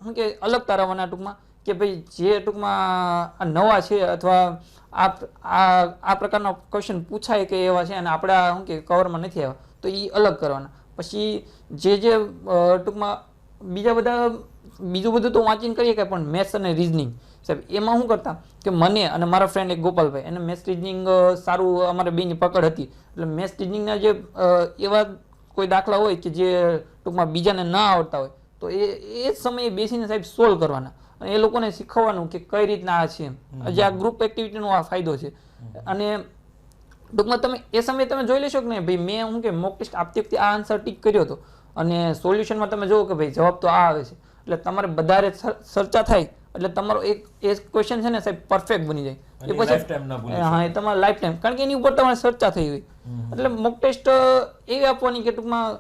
શું કે અલગ તારવવાના ટૂંકમાં કે ભાઈ જે ટૂંકમાં નવા છે અથવા આ પ્રકારનો ક્વેશ્ચન પૂછાય કે એવા છે અને આપણા શું કે કવરમાં નથી આવ્યા તો એ અલગ કરવાના. પછી જે ટૂંકમાં બીજું બધું તો વાંચીને કરીએ કે પણ મેથ્સ અને રિઝનિંગ સાહેબ એમાં શું કરતા કે મને અને મારા ફ્રેન્ડ એક ગોપાલભાઈ એને મેથ્સ રિઝનિંગ સારું અમારે બેની પકડ હતી એટલે મેથ્સ રિઝનિંગના જે એવા કોઈ દાખલા હોય કે જે ટૂંકમાં બીજાને ના આવડતા હોય તો એ જ સમયે બેસીને સાહેબ સોલ્વ કરવાના અને એ લોકોને શીખવવાનું કે કઈ રીતના આ છે. જે આ ગ્રુપ એક્ટિવિટીનો આ ફાયદો છે. અને ટૂંકમાં તમે એ સમયે તમે જોઈ લેશો કે નહીં ભાઈ મેં શું કે મોક ટેસ્ટ આપતી વખતે આ આન્સર ટીક કર્યો હતો અને સોલ્યુશનમાં તમે જુઓ કે ભાઈ જવાબ તો આ આવે છે. એટલે તમારે વધારે ચર્ચા થાય એટલે તમારો એક એ ક્વેશ્ચન છે ને સાહેબ પરફેક્ટ બની જાય. એ પછી હા એ તમારા લાઈફ ટાઈમ કારણ કે એની ઉપર તમારે ચર્ચા થઈ હોય. એટલે મોક ટેસ્ટ એવી આપવાની કે ટૂંકમાં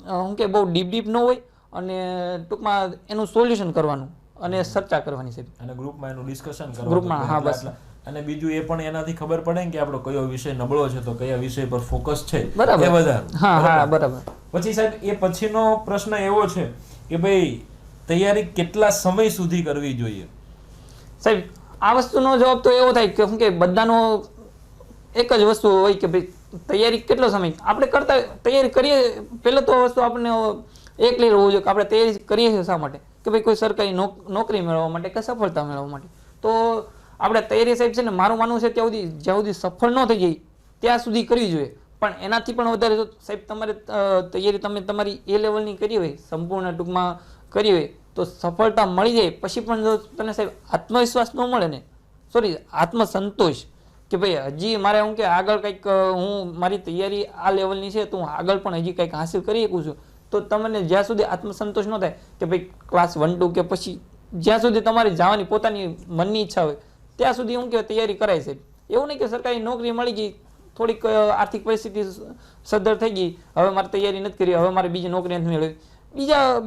શું કે બહુ ડીપ ન હોય અને ટૂંકમાં એનું સોલ્યુશન કરવાનું અને ચર્ચા કરવાની છે અને ગ્રુપમાં એનું ડિસ્કશન કરવાનું. ગ્રુપમાં હા બસ. અને બીજું એ પણ એનાથી ખબર પડે કે આપણો કયો વિષય નબળો છે તો કયા વિષય પર ફોકસ છે એ વધારે. હા બરાબર. પછી સાહેબ એ પછીનો પ્રશ્ન એવો છે કે ભાઈ તૈયારી કેટલા સમય સુધી કરવી જોઈએ? સાહેબ આ વસ્તુનો જવાબ તો એવો થાય કે શું કે બધાનો એક જ વસ્તુ હોય કે ભાઈ તૈયારી કેટલો સમય આપણે તૈયારી કરીએ. પહેલો તો વસ્તુ આપણને એ ક્લિયર હોવું જોઈએ કે આપણે તૈયારી કરીએ છીએ શા માટે કે ભાઈ કોઈ સરકારી નોકરી મેળવવા માટે કે સફળતા મેળવવા માટે. તો આપણે તૈયારી સાહેબ છે ને મારું માનવું છે ત્યાં સુધી જ્યાં સુધી સફળ ન થઈ જાય ત્યાં સુધી કરવી જોઈએ. પણ એનાથી પણ વધારે જો સાહેબ તમારે તૈયારી તમે તમારી એ લેવલની કરી હોય સંપૂર્ણ ટૂંકમાં કરી હોય તો સફળતા મળી જાય પછી પણ જો તને સાહેબ આત્મવિશ્વાસ ન મળે ને આત્મસંતોષ કે ભાઈ હજી મારે હું કે આગળ કંઈક હું મારી તૈયારી આ લેવલની છે તો હું આગળ પણ હજી કંઈક હાંસિલ કરી શકું છું તો તમને જ્યાં સુધી આત્મસંતોષ ન થાય કે ભાઈ ક્લાસ 1, 2 કે પછી જ્યાં સુધી તમારી જવાની પોતાની મનની ઈચ્છા હોય ત્યાં સુધી હું કે તૈયારી કરાય છે. એવું નહીં કે સરકારી નોકરી મળી ગઈ થોડીક આર્થિક પરિસ્થિતિ સદ્ધર થઈ ગઈ, હવે મારે તૈયારી નથી કરી, હવે મારે બીજી નોકરી નથી મેળવી,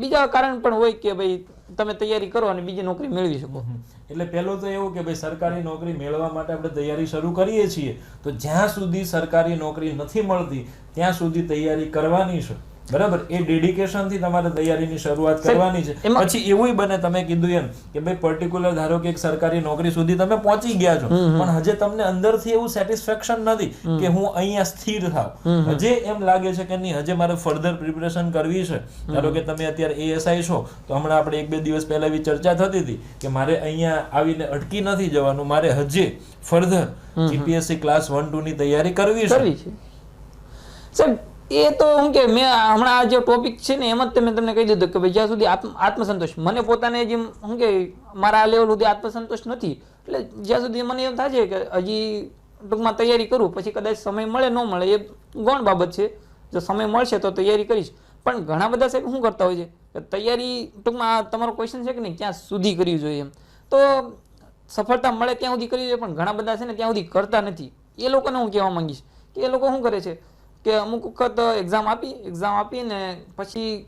બીજા કારણ પણ હોય કે ભાઈ તમે તૈયારી કરો અને બીજી નોકરી મેળવી શકો. એટલે પહેલું તો એવું કે ભાઈ સરકારી નોકરી મેળવવા માટે આપણે તૈયારી શરૂ કરીએ છીએ, તો જ્યાં સુધી સરકારી નોકરી નથી મળતી ત્યાં સુધી તૈયારી કરવાની છે, બરાબર? એ ડેડિકેશન થી તમારે તૈયારીની શરૂઆત કરવાની છે. પછી એવું બને, તમે કીધું એમ કે ભાઈ પર્ટિક્યુલર ધારો કે એક સરકારી નોકરી સુધી તમે પહોંચી ગયા છો, પણ હજે તમને અંદરથી એવું સેટિસ્ફેક્શન નથી કે હું અહીંયા સ્થિર થાવ, હજે એમ લાગે છે કે નહીં, હજે મારે ફર્ધર પ્રિપરેશન કરવી છે. ધારો કે તમે અત્યારે ASI છો, તો હમણાં આપણે 1-2 દિવસ પહેલા એવી ચર્ચા થતી હતી કે મારે અહીંયા આવીને અટકી નથી જવાનું, મારે હજે ફર્ધર GPSC ક્લાસ 1-2 ની તૈયારી કરવી છે. સાહેબ એ તો હું કે મેં હમણાં આ જે ટોપિક છે ને એમાં જ મેં તમને કહી દીધું કે ભાઈ જ્યાં સુધી આત્મસંતોષ, મને પોતાને જેમ શું કે મારા આ લેવલ સુધી આત્મસંતોષ નથી, એટલે જ્યાં સુધી મને એમ થાય છે કે હજી ટૂંકમાં તૈયારી કરું, પછી કદાચ સમય મળે ન મળે એ ગૌણ બાબત છે, જો સમય મળશે તો તૈયારી કરીશ. પણ ઘણા બધા સાહેબ શું કરતા હોય છે કે તૈયારી ટૂંકમાં તમારો ક્વેશ્ચન છે કે નહીં ક્યાં સુધી કરવી જોઈએ એમ, તો સફળતા મળે ત્યાં સુધી કરવી જોઈએ, પણ ઘણા બધા છે ને ત્યાં સુધી કરતા નથી. એ લોકોને હું કહેવા માંગીશ કે એ લોકો શું કરે છે કે અમુક વખત એક્ઝામ આપીને પછી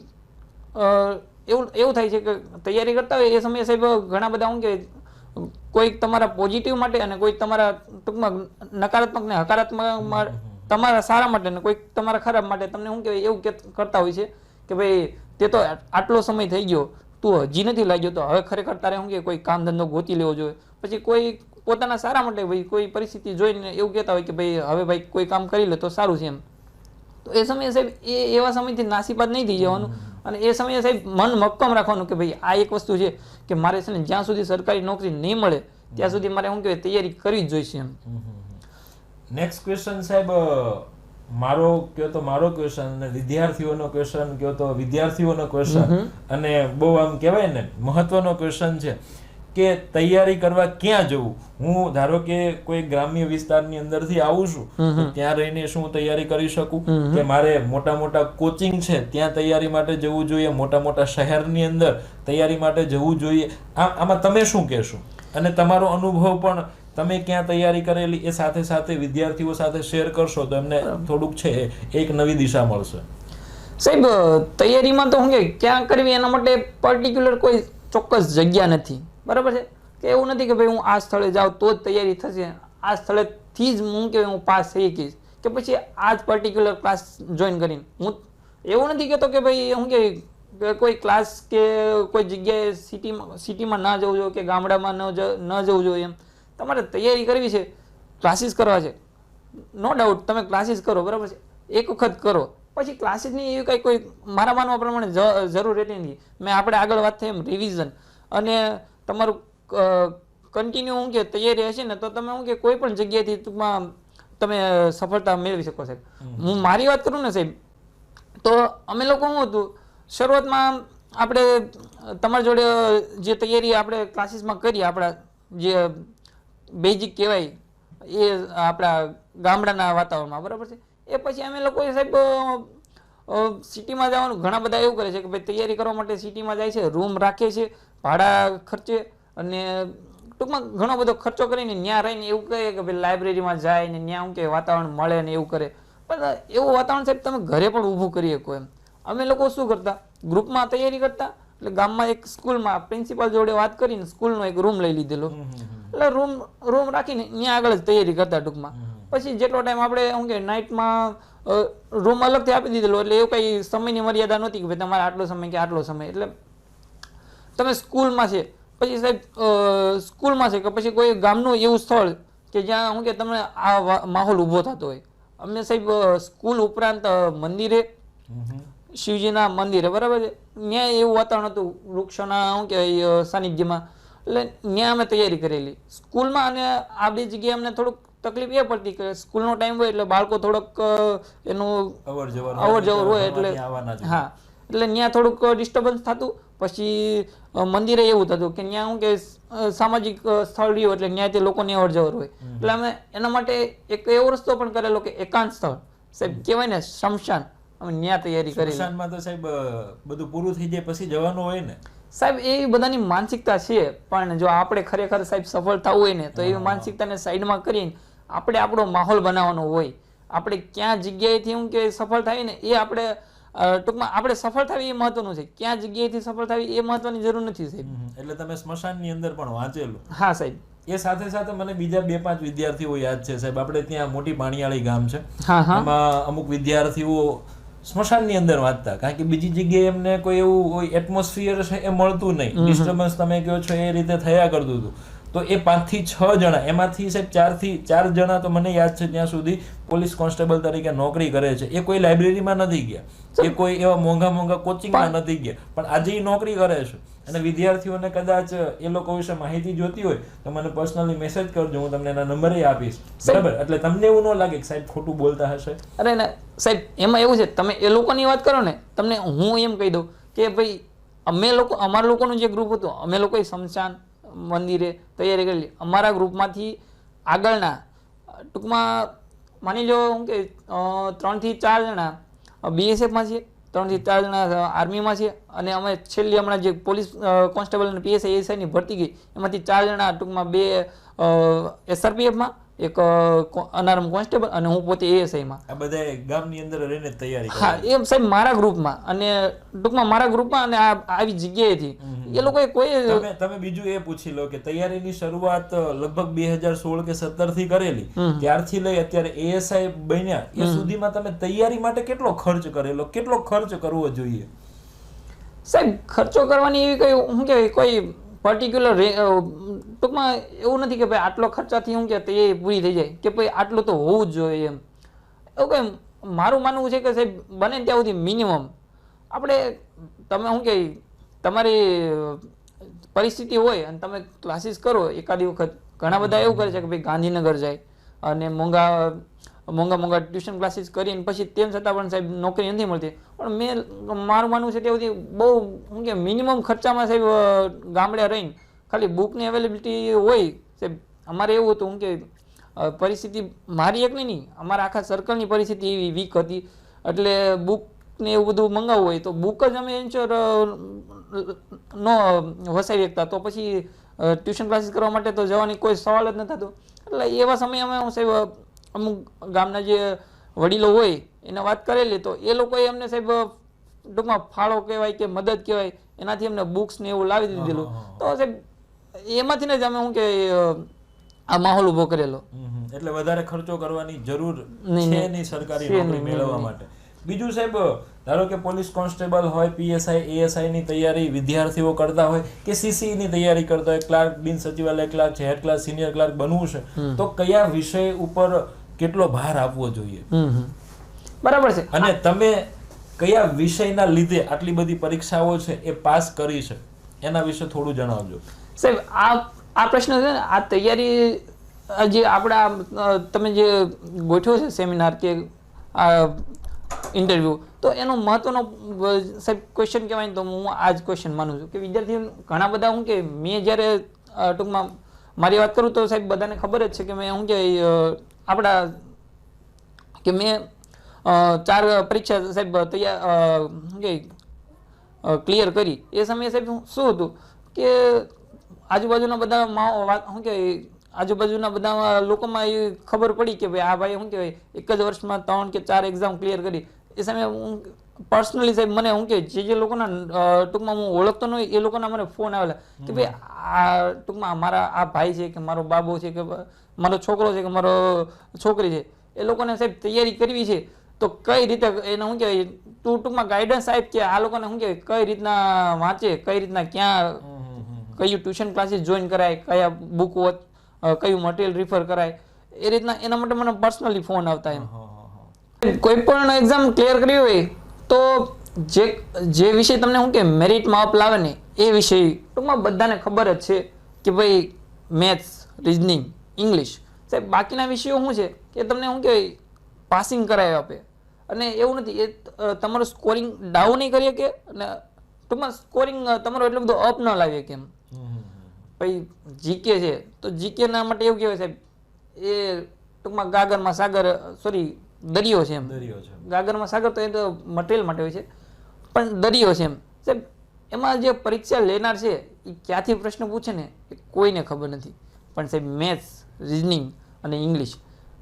એવું થાય છે કે તૈયારી કરતા હોય એ સમયે સાહેબ ઘણા બધા શું કે કોઈક તમારા પોઝિટિવ માટે અને કોઈક તમારા ટૂંકમાં નકારાત્મક ને હકારાત્મક તમારા સારા માટે ને કોઈક તમારા ખરાબ માટે તમને શું કહેવાય એવું કરતા હોય છે કે ભાઈ તે તો આટલો સમય થઈ ગયો, તું હજી નથી લાગ્યો, તો હવે ખરેખર તારે શું કે કોઈ કામ ધંધો ગોતી લેવો જોઈએ. પછી કોઈ પોતાના સારા માટે ભાઈ કોઈ પરિસ્થિતિ જોઈને એવું કહેતા હોય કે ભાઈ હવે ભાઈ કોઈ કામ કરી લે તો સારું છે એમ. તો એ સમયે સાહેબ એવા સમયથી નાસીપાત નહીં થઈ જવાનું, અને એ સમયે સાહેબ મન મક્કમ રાખવાનું કે ભાઈ આ એક વસ્તુ છે કે મારે છે ને જ્યાં સુધી સરકારી નોકરી નહીં મળે ત્યાં સુધી મારે શું કહેવાય તૈયારી કરવી જ જોઈશે એમ. નેક્સ્ટ ક્વેશ્ચન સાહેબ, મારો કયો તો મારો ક્વેશ્ચન અને વિદ્યાર્થીઓનો ક્વેશ્ચન કયો તો વિદ્યાર્થીઓનો ક્વેશ્ચન, અને બહુ આમ કહેવાય ને મહત્વનો ક્વેશ્ચન છે કે તૈયારી કરવા ક્યાં જવું. હું ધારો કે કોઈ ગ્રામ્ય વિસ્તારની અંદરથી આવું છું, તો ત્યાં રહીને શું તૈયારી કરી શકું, કે મારે મોટા મોટા કોચિંગ છે ત્યાં તૈયારી માટે જવું જોઈએ, મોટા મોટા શહેરની અંદર તૈયારી માટે જવું જોઈએ? આમાં તમે શું કહેશો, અને તમારો અનુભવ પણ તમે ક્યાં તૈયારી કરેલી એ સાથે સાથે વિદ્યાર્થીઓ સાથે શેર કરશો તો એમને થોડુંક છે એક નવી દિશા મળશે. સાહેબ તૈયારીમાં તો હું કે ક્યાં કરવી એના માટે પર્ટિક્યુલર કોઈ ચોક્કસ જગ્યા નથી, બરાબર છે? કે એવું નથી કે ભાઈ હું આ સ્થળે જાઉં તો જ તૈયારી થશે, આ સ્થળેથી જ હું કે હું પાસ થઈ શકીશ, કે પછી આ જ પર્ટિક્યુલર ક્લાસ જોઈન કરીને. હું એવું નથી કહેતો કે ભાઈ હું કે કોઈ ક્લાસ કે કોઈ જગ્યાએ સિટીમાં ના જવું જોઈએ કે ગામડામાં ન જવું જોઈએ એમ. તમારે તૈયારી કરવી છે, ક્લાસીસ કરવા છે, નો ડાઉટ તમે ક્લાસીસ કરો, બરાબર છે? એક વખત કરો, પછી ક્લાસીસની એવી કોઈ મારા માનવા પ્રમાણે જરૂર રહેતી નથી. મેં આપણે આગળ વાત થઈ એમ રિવિઝન અને તમારું કન્ટિન્યુ હું કે તૈયારી હશે ને તો તમે હું કે કોઈ પણ જગ્યાએથી ટૂંકમાં તમે સફળતા મેળવી શકો સાહેબ. હું મારી વાત કરું ને સાહેબ, તો અમે લોકો શું હતું શરૂઆતમાં આપણે તમારી જોડે જે તૈયારી આપણે ક્લાસીસમાં કરી, આપણા જે બેઝિક કહેવાય એ આપણા ગામડાના વાતાવરણમાં, બરાબર છે? એ પછી અમે લોકોએ સાહેબ સિટીમાં જવાનું, ઘણા બધા એવું કરે છે કે ભાઈ તૈયારી કરવા માટે સિટીમાં જાય છે, રૂમ રાખે છે, ભાડા ખર્ચે, અને ટૂંકમાં ઘણો બધો ખર્ચો કરીને ત્યાં રહીને એવું કહે કે ભાઈ લાઇબ્રેરીમાં જાય ને ત્યાં શું કે વાતાવરણ મળે ને એવું કરે. પણ એવું વાતાવરણ સાહેબ તમે ઘરે પણ ઊભું કરી શકો એમ. અમે લોકો શું કરતા, ગ્રુપમાં તૈયારી કરતા, એટલે ગામમાં એક સ્કૂલમાં પ્રિન્સિપાલ જોડે વાત કરીને સ્કૂલનો એક રૂમ લઈ લીધેલો, એટલે રૂમ રાખીને ત્યાં આગળ જ તૈયારી કરતા ટૂંકમાં. પછી જેટલો ટાઈમ આપણે શું કે નાઇટમાં રૂમ અલગથી આપી દીધેલો, એટલે એવું કંઈ સમયની મર્યાદા નહોતી કે ભાઈ તમારે આટલો સમય કે આટલો સમય. એટલે તમે સ્કૂલમાં છે, પછી સાહેબ સ્કૂલમાં છે કે પછી કોઈ ગામનું એવું સ્થળ કે જ્યાં શું કે તમને આ માહોલ ઊભો થતો હોય. અમે સાહેબ સ્કૂલ ઉપરાંત મંદિરે, શિવજીના મંદિરે, બરાબર છે, ત્યાં એવું વાતાવરણ હતું વૃક્ષોના શું કહેવાય સાનિધ્યમાં, એટલે ત્યાં અમે તૈયારી કરેલી સ્કૂલમાં. અને આ બે જગ્યાએ અમને થોડુંક તકલીફ એ પડતી કે સ્કૂલનો ટાઈમ હોય એટલે બાળકો થોડોક એનું અવર જવર હોય, એટલે હા, એટલે ત્યાં થોડુંક ડિસ્ટર્બન્સ થતું. પછી મંદિરે એવું થતું કે ત્યાં શું કે સામાજિક સ્થળ રહ્યું એટલે ત્યાંથી લોકોની અવર જવર હોય, એટલે અમે એના માટે એક એવો રસ્તો પણ કરેલો કે એકાંત સ્થળ સાહેબ કહેવાય ને, શમશાન, અમે ત્યાં તૈયારી કરી. શમશાનમાં તો સાહેબ બધું પૂરું થઈ જાય પછી જવાનું હોય ને સાહેબ. એ બધાની માનસિકતા છે, પણ જો આપણે ખરેખર સાહેબ સફળ થવું હોય ને તો એ માનસિકતાને સાઈડમાં કરીને આપણે આપણો માહોલ બનાવવાનો હોય. આપણે ક્યાં જગ્યાએથી શું કે સફળ થાય ને એ આપણે ટૂંકમાં આપણે સફળ થવી એ મહત્વનું છે, ક્યાં જગ્યાએથી સફળ થવી એ મહત્વની જરૂર નથી સાહેબ. એટલે તમે સ્મશાનની અંદર પણ વાંચેલું. હા સાહેબ. એ સાથે સાથે મને બીજા 2-5 વિદ્યાર્થીઓ યાદ છે સાહેબ. આપણે ત્યાં મોટી પાણીયાળી ગામ છે, હા હા, એમાં અમુક વિદ્યાર્થીઓ સ્મશાનની અંદર વાંચતા, કારણ કે બીજી જગ્યાએ એમને કોઈ એવું કોઈ એટમોસ્ફિયર છે એ મળતું નહીં, ડિસ્ટર્બન્સ તમે કહો છો એ રીતે થયા કરતું હતું. તો એ 5 થી 6 જણા, એમાંથી સાહેબ 4 થી 4 જણા તો મને યાદ છે ત્યાં સુધી પોલીસ કોન્સ્ટેબલ તરીકે નોકરી કરે છે. એ કોઈ લાઇબ્રેરીમાં નથી ગયા, એ કોઈ એવા મોંઘા કોચિંગમાં નથી ગયા, પણ આજે એ નોકરી કરે છે. અને વિદ્યાર્થીઓને કદાચ એ લોકો વિશે માહિતી જોતી હોય તો મને પર્સનલી મેસેજ કરજો, હું તમને એના નંબરે આપીશ, બરાબર? એટલે તમને એવું ન લાગે કે સાહેબ ખોટું બોલતા હશે. અરે ના સાહેબ, એમાં એવું છે, તમે એ લોકોની વાત કરો ને, તમને હું એમ કહી દઉં કે ભાઈ અમારા લોકોનું જે ગ્રુપ હતું, અમે લોકોએ સ્મશાન મંદિરે તૈયારી કરેલી. અમારા ગ્રુપમાંથી આગળના ટૂંકમાં માની લો હું કે 3 થી 4 જણા બીએસએફમાં છે, 3 થી 4 જણા આર્મીમાં છે, અને અમે છેલ્લી હમણાં જે પોલીસ કોન્સ્ટેબલ અને પીએસઆઈ એસઆઈની ભરતી ગઈ એમાંથી 4 જણા ટૂંકમાં 2 એસઆરપીએફમાં, એક અનારમ કોન્સ્ટેબલ, અને હું પોતે એએસઆઈમાં. આ બધા ગામની અંદર રહીને તૈયારી કરે. હા, એ સાહેબ મારા ગ્રુપમાં, અને ટૂંકમાં મારા ગ્રુપમાં, અને આવી જગ્યાએથી એ લોકોએ કોઈ તમે બીજું એ પૂછી લો કે તૈયારીની શરૂઆત લગભગ 2016 કે 17 થી કરેલી, ત્યારથી લઈ અત્યારે એએસઆઈ બન્યા એ સુધીમાં તમે તૈયારી માટે કેટલો ખર્ચ કરેલો, કેટલો ખર્ચ કરવો જોઈએ? સાહેબ ખર્ચો કરવાની એવી કોઈ શું કહેવાય કોઈ પર્ટિક્યુલર ટૂંકમાં એવું નથી કે ભાઈ આટલો ખર્ચાથી શું કે તૈયારી પૂરી થઈ જાય, કે ભાઈ આટલું તો હોવું જ જોઈએ એમ. એવું કંઈ મારું માનવું છે કે સાહેબ બને ત્યાં સુધી મિનિમમ આપણે, તમે શું કે તમારી પરિસ્થિતિ હોય અને તમે ક્લાસીસ કરો એકાદી વખત, ઘણા બધા એવું કરે છે કે ભાઈ ગાંધીનગર જાય અને મોંઘા ટ્યુશન ક્લાસીસ કરીને પછી તેમ છતાં પણ સાહેબ નોકરી નથી મળતી. પણ મારું માનવું છે ત્યાં સુધી બહુ શું કે મિનિમમ ખર્ચામાં સાહેબ ગામડે રહીને ખાલી બુકની અવેલેબિલિટી હોય સાહેબ. અમારે એવું હતું કે પરિસ્થિતિ મારી એકની નહીં, અમારા આખા સર્કલની પરિસ્થિતિ એવી વીક હતી, એટલે બુક ને એવું બધું મંગાવવું હોય તો બુક જ અમે એન્શ્યોર ન વસાવી શકતા, તો પછી ટ્યુશન ક્લાસીસ કરવા માટે તો જવાની કોઈ સવાલ જ ન થતો. એટલે એવા સમયે અમે સાહેબ અમુક ગામના જે વડીલો હોય એને વાત કરેલી, તો એ લોકોએ અમને સાહેબ ટૂંકમાં ફાળો કહેવાય કે મદદ કહેવાય, એનાથી અમને બુક્સ ને એવું લાવી દીધેલું. તો સાહેબ એમાંથી જ અમે શું કે આ માહોલ ઉભો કરેલો. એટલે વધારે ખર્ચો કરવાની જરૂર છે નહીં સરકારી નોકરી મેળવવા માટે. બીજું સાહેબ, ધારો કે પોલીસ કોન્સ્ટેબલ હોય, પીએસઆઈ એએસઆઈ ની તૈયારી વિદ્યાર્થીઓ કરતા હોય કે સીસી ની તૈયારી કરતા હોય, ક્લાર્ક, બિન સચિવાલય ક્લાર્ક છે, હેડ ક્લાર્ક, સિનિયર ક્લાર્ક બનવું છે, તો કયા વિષય ઉપર કેટલો ભાર આપવો જોઈએ? બરાબર છે. અને તમે કયા વિષયના લીધે આટલી બધી પરીક્ષાઓ છે એ પાસ કરી છે, એના વિશે થોડું જણાવજો સાહેબ. આ પ્રશ્ન છે ને, આ તૈયારી જે આપણા તમે જે ગોઠવ્યો છે સેમિનાર કે આ ઇન્ટરવ્યૂ, તો એનો મહત્વનો સાહેબ ક્વેશ્ચન કહેવાય ને તો હું આ જ ક્વેશ્ચન માનું છું કે વિદ્યાર્થીઓ ઘણા બધા શું કે મેં જ્યારે ટૂંકમાં મારી વાત કરું તો સાહેબ બધાને ખબર જ છે કે મેં શું કે આપણા કે મેં 4 પરીક્ષા સાહેબ તૈયાર શું કે ક્લિયર કરી. એ સમયે સાહેબ શું હતું કે આજુબાજુના બધા શું કે આજુબાજુના બધા લોકોમાં એ ખબર પડી કે ભાઈ આ ભાઈ શું કહેવાય એક જ વર્ષમાં 3 કે 4 એક્ઝામ ક્લિયર કરી. એ સમયે હું પર્સનલી સાહેબ મને શું કે જે લોકોના ટૂંકમાં હું ઓળખતો ન હોય એ લોકોના મને ફોન આવેલા કે ભાઈ આ ટૂંકમાં મારા આ ભાઈ છે કે મારો બાબો છે કે મારો છોકરો છે કે મારો છોકરી છે, એ લોકોને સાહેબ તૈયારી કરવી છે, તો કઈ રીતે એને શું કહેવાય તું ટૂંકમાં ગાઈડન્સ સાહેબ કે આ લોકોને શું કહેવાય કઈ રીતના વાંચે, કઈ રીતના ક્યાં કયું ટ્યુશન ક્લાસીસ જોઈન કરાય, કયા બુક કયું મટીરિયલ રિફર કરાય, એ રીતના એના માટે મને પર્સનલી ફોન આવતા. એમ કોઈ પણ એક્ઝામ ક્લિયર કરી હોય તો જે વિષય તમને શું કે મેરિટમાં અપ લાવે ને એ વિષય ટૂંકમાં બધાને ખબર જ છે કે ભાઈ મેથ્સ, રિઝનિંગ, ઇંગ્લિશ સાહેબ. બાકીના વિષયો શું છે કે તમને શું કે પાસિંગ કરાવી આપે, અને એવું નથી એ તમારું સ્કોરિંગ ડાઉન નહીં કરી શકે, અને ટૂંકમાં સ્કોરિંગ તમારો એટલું બધું અપ ન લાવી શકે. એમ પછી જીકે છે તો જીકે ના માટે એવું કહેવાય સાહેબ એ ટૂંકમાં ગાગરમાં સાગર, સોરી દરિયો છે. એમ ગાગરમાં સાગર તો એ તો મટીરિયલ માટે હોય છે, પણ દરિયો છે એમ સાહેબ. એમાં જે પરીક્ષા લેનાર છે એ ક્યાંથી પ્રશ્ન પૂછે ને એ કોઈને ખબર નથી, પણ સાહેબ મેથ્સ, રિઝનિંગ અને ઇંગ્લિશ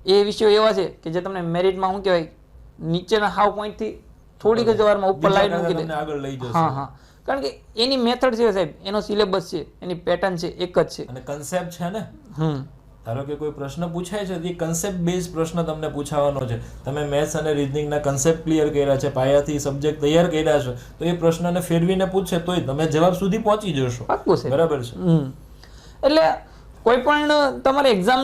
એ વિષયો એવા છે કે જે તમને મેરિટમાં શું કહેવાય નીચેના હાવ પોઈન્ટથી થોડીક જ વારમાં ઉપર લાઈન મૂકી દે. આગળ લઈ જશે. હા, કારણ કે એની મેથડ છે સાહેબ, એનો સિલેબસ છે, એની પેટર્ન છે, એક જ છે. અને કન્સેપ્ટ છે ને, ધારો કે કોઈ પ્રશ્ન પૂછાય છે એ કન્સેપ્ટ બેઝ પ્રશ્ન તમને પૂછાવાનો છે. તમે મેથ્સ અને રીઝનિંગના કન્સેપ્ટ ક્લિયર કર્યા છે, પાયાથી સબ્જેક્ટ તૈયાર કર્યા છે, તો એ પ્રશ્નને ફેરવીને પૂછશે તોય તમે જવાબ સુધી પહોંચી જશો. પાક્કું છે. બરાબર છે. એટલે કોઈ પણ તમારે એક્ઝામ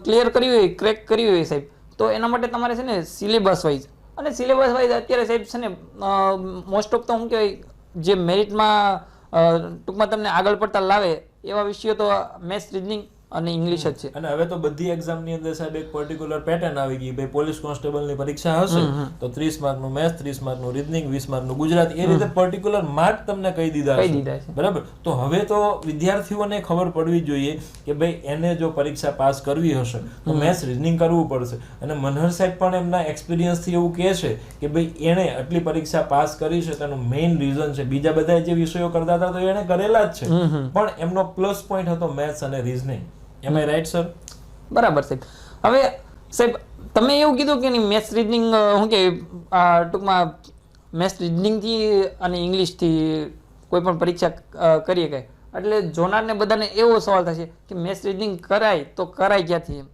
ક્લિયર કરવી હોય, ક્રેક કરવી હોય સાહેબ, તો એના માટે તમારે છે ને સિલેબસ વાઇઝ, અને સિલેબસ વાઇઝ અત્યારે સાહેબ છે ને મોસ્ટ ઓફ તો શું કહેવાય જે મેરિટમાં ટૂંકમાં તમને આગળ પડતા લાવે એવા વિષયો તો મેથ્સ, રીઝનિંગ અને ઇંગ્લિશ જ છે. અને હવે તો બધી એક્ઝામ ની અંદર સાહેબ એક પર્ટિક્યુલર પેટર્ન આવી ગઈ. ભાઈ પોલીસ કોન્સ્ટેબલ ની પરીક્ષા હશે તો 30 માર્ક નું મેથ્સ, 30 માર્ક નું રીઝનિંગ, 20 માર્ક નું ગુજરાતી, એ રીતે પર્ટિક્યુલર માર્ક તમને કહી દીધા છે. બરાબર. તો હવે તો વિદ્યાર્થીઓને ખબર પડવી જોઈએ કે ભાઈ એને જો પરીક્ષા પાસ કરવી હશે તો મેથ્સ, રીઝનિંગ કરવું પડશે. અને મનહર સાહેબ પણ એમના એક્સપિરિયન્સ થી એવું કહે છે કે ભાઈ એને આટલી પરીક્ષા પાસ કરી છે તેનું મેઇન રીઝન છે, બીજા બધા જે વિષયો કરતા હતા તો એને કરેલા જ છે, પણ એમનો પ્લસ પોઈન્ટ હતો મેથ્સ અને reasoning. Am I right sir? બરાબર સાહેબ. હવે સાહેબ તમે એવું કીધું કે મેથ્સ, રીઝનિંગ શું કે ટૂંકમાં મેથ્સ, રીઝનિંગથી અને ઇંગ્લિશથી કોઈ પણ પરીક્ષા કરીએ કાંઈ, એટલે જોનારને બધાને એવો સવાલ થશે કે મેથ્સ, રીઝનિંગ કરાય તો કરાય ક્યાંથી એમ.